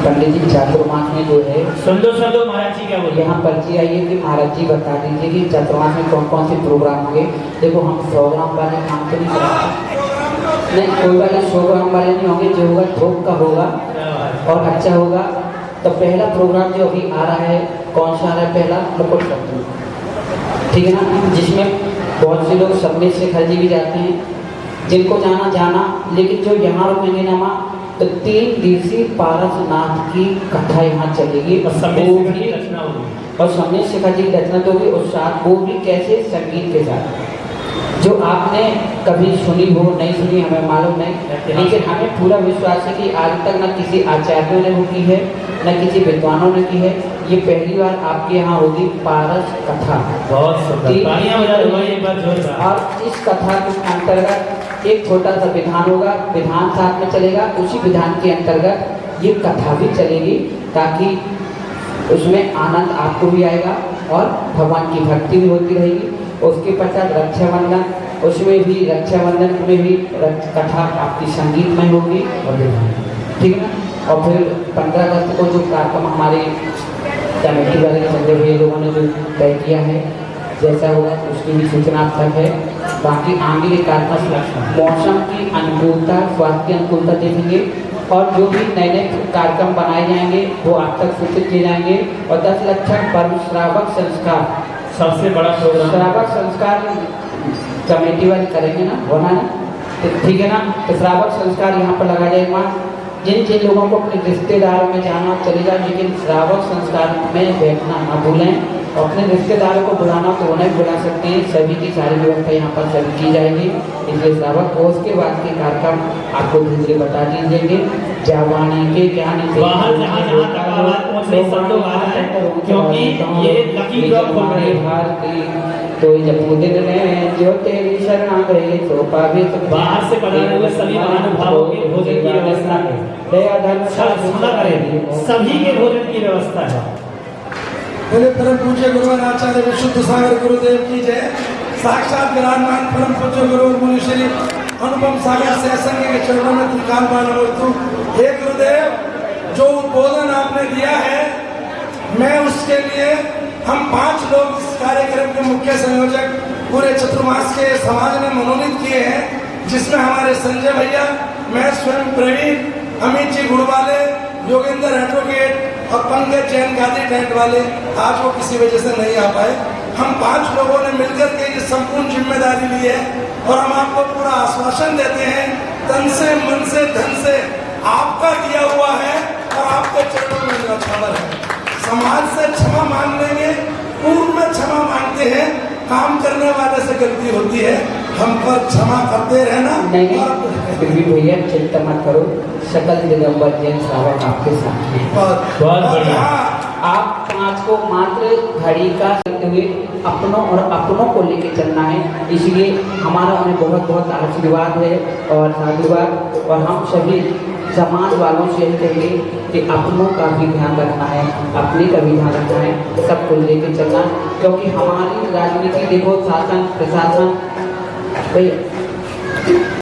पंडित जी चातुर्मास में जो है सुन लो महाराज जी क्या बोल यहाँ पर्ची आई है कि महाराज जी बता दीजिए कि चातुर्मास में कौन कौन से प्रोग्राम होंगे। देखो हम 100 ग्राम वाले काम तो नहीं करेंगे, नहीं कोई वाले 100 ग्राम वाले नहीं होंगे, जो होगा थोक का होगा और अच्छा होगा। तो पहला प्रोग्राम जो अभी आ रहा है कौन सा आ रहा है? पहला मुकुट सत्संग, ठीक है ना, जिसमें बहुत से लोग सब में से खर्ची भी जाते हैं, जिनको जाना, लेकिन जो यहाँ रुकेंगे ना माँ तो 3 दिवसीय पारसनाथ की कथा यहाँ चलेगी और समय शिखा जी की रचना तो होगी और साथ वो भी कैसे संगीत के साथ, जो आपने कभी सुनी हो नहीं सुनी हमें मालूम नहीं, लेकिन हमें पूरा विश्वास है कि आज तक न किसी आचार्यों ने वो की है न किसी विद्वानों ने की है। ये पहली बार आपके यहाँ होगी पारस कथा। बहुत और इस कथा के अंतर्गत एक छोटा सा विधान होगा, विधान साथ में चलेगा, उसी विधान के अंतर्गत ये कथा भी चलेगी ताकि उसमें आनंद आपको भी आएगा और भगवान की भक्ति भी होती रहेगी। उसके पश्चात रक्षाबंधन, उसमें भी रक्षाबंधन में भी कथा आपकी संगीतमय होगी और ठीक है ना। और फिर 15 अगस्त को जो कार्यक्रम हमारे कमेटी वाले संजय भैया लोगों ने जो तय किया है, जैसा होगा उसकी भी सूचना आप तक है। बाकी आगे के कार्यक्रम मौसम की अनुकूलता, स्वास्थ्य की अनुकूलता देखेंगे और जो भी नए नए कार्यक्रम बनाए जाएंगे वो आप तक सूचित किए जाएंगे। और 10 लक्षण परम श्रावक संस्कार, सबसे बड़ा प्रोग्राम श्रावक संस्कार कमेटी वाले करेंगे ना, होना ना, तो ठीक है ना। तो श्रावक संस्कार यहाँ पर लगा जाएगा। जिन जिन लोगों को अपने रिश्तेदारों में जाना चले जाए, लेकिन श्रावक संस्कार में बैठना ना भूलें। अपने रिश्तेदारों को बुलाना तो उन्हें भी बुला सकते हैं। सभी की सारी व्यवस्था यहाँ पर सभी की जाएगी। इसलिए श्रावक और उसके बाद के कार्यक्रम आपको धीरे धीरे बता दीजिएंगे। जावानी के ज्ञान बाहर जहाँ जहाँ तक आवाज पहुँच रही सब लोग आ जाए, क्योंकि ये लकी ड्रॉ खोल रही है। भारती तो जब दिन में जो तेरी शरणा गए तो पावे बाहर से पधारे हुए सभी महानुभावों के भोजन की व्यवस्था है। दया धर्म सुना करें, सभी के भोजन की व्यवस्था है। मेरे परम पूज्य गुरुवर आचार्य विशुद्ध सागर गुरुदेव की जय। साक्षात विराजमान परम पूज्य गुरुवर मुनि श्री अनुपम सागर सैसंग के चरणों में त्रिकाल मानवतु। हे गुरुदेव, जो उद्बोधन आपने दिया है, मैं उसके लिए हम 5 लोग इस कार्यक्रम के मुख्य संयोजक पूरे चतुर्मास के समाज ने मनोनीत किए हैं, जिसमें हमारे संजय भैया, मैं स्वयं प्रवीण, अमित जी गुड़वाले, योगेंद्र एडवोकेट और पंकज जैन गांधी टेंट वाले आज वो किसी वजह से नहीं आ पाए। हम 5 लोगों ने मिलकर के ये संपूर्ण जिम्मेदारी ली है और हम आपको पूरा आश्वासन देते हैं, तन से मन से धन से आपका दिया हुआ है और आपके चरणों में न्यौछावर है। समाज से क्षमा मांग लेंगे, पूर्व में क्षमा मांगते हैं, काम करने वाले से गलती होती है, हम पर क्षमा करते रहना। नहीं फिर भी भैया चिंता मत करो, सकल दिगंबर जैन श्रावक आपके साथ हैं। बहुत बढ़िया। आप 5 को मात्र घड़ी का करते हुए अपनों को लेके चलना है। इसलिए हमारा उन्हें बहुत बहुत आशीर्वाद है और साधुवाद। और हम सभी समाज वालों से यही कहेंगे कि अपनों का भी ध्यान रखना है, अपने का भी ध्यान रखना है, सबको लेके चलना। क्योंकि हमारी राजनीति देखो, शासन प्रशासन भाई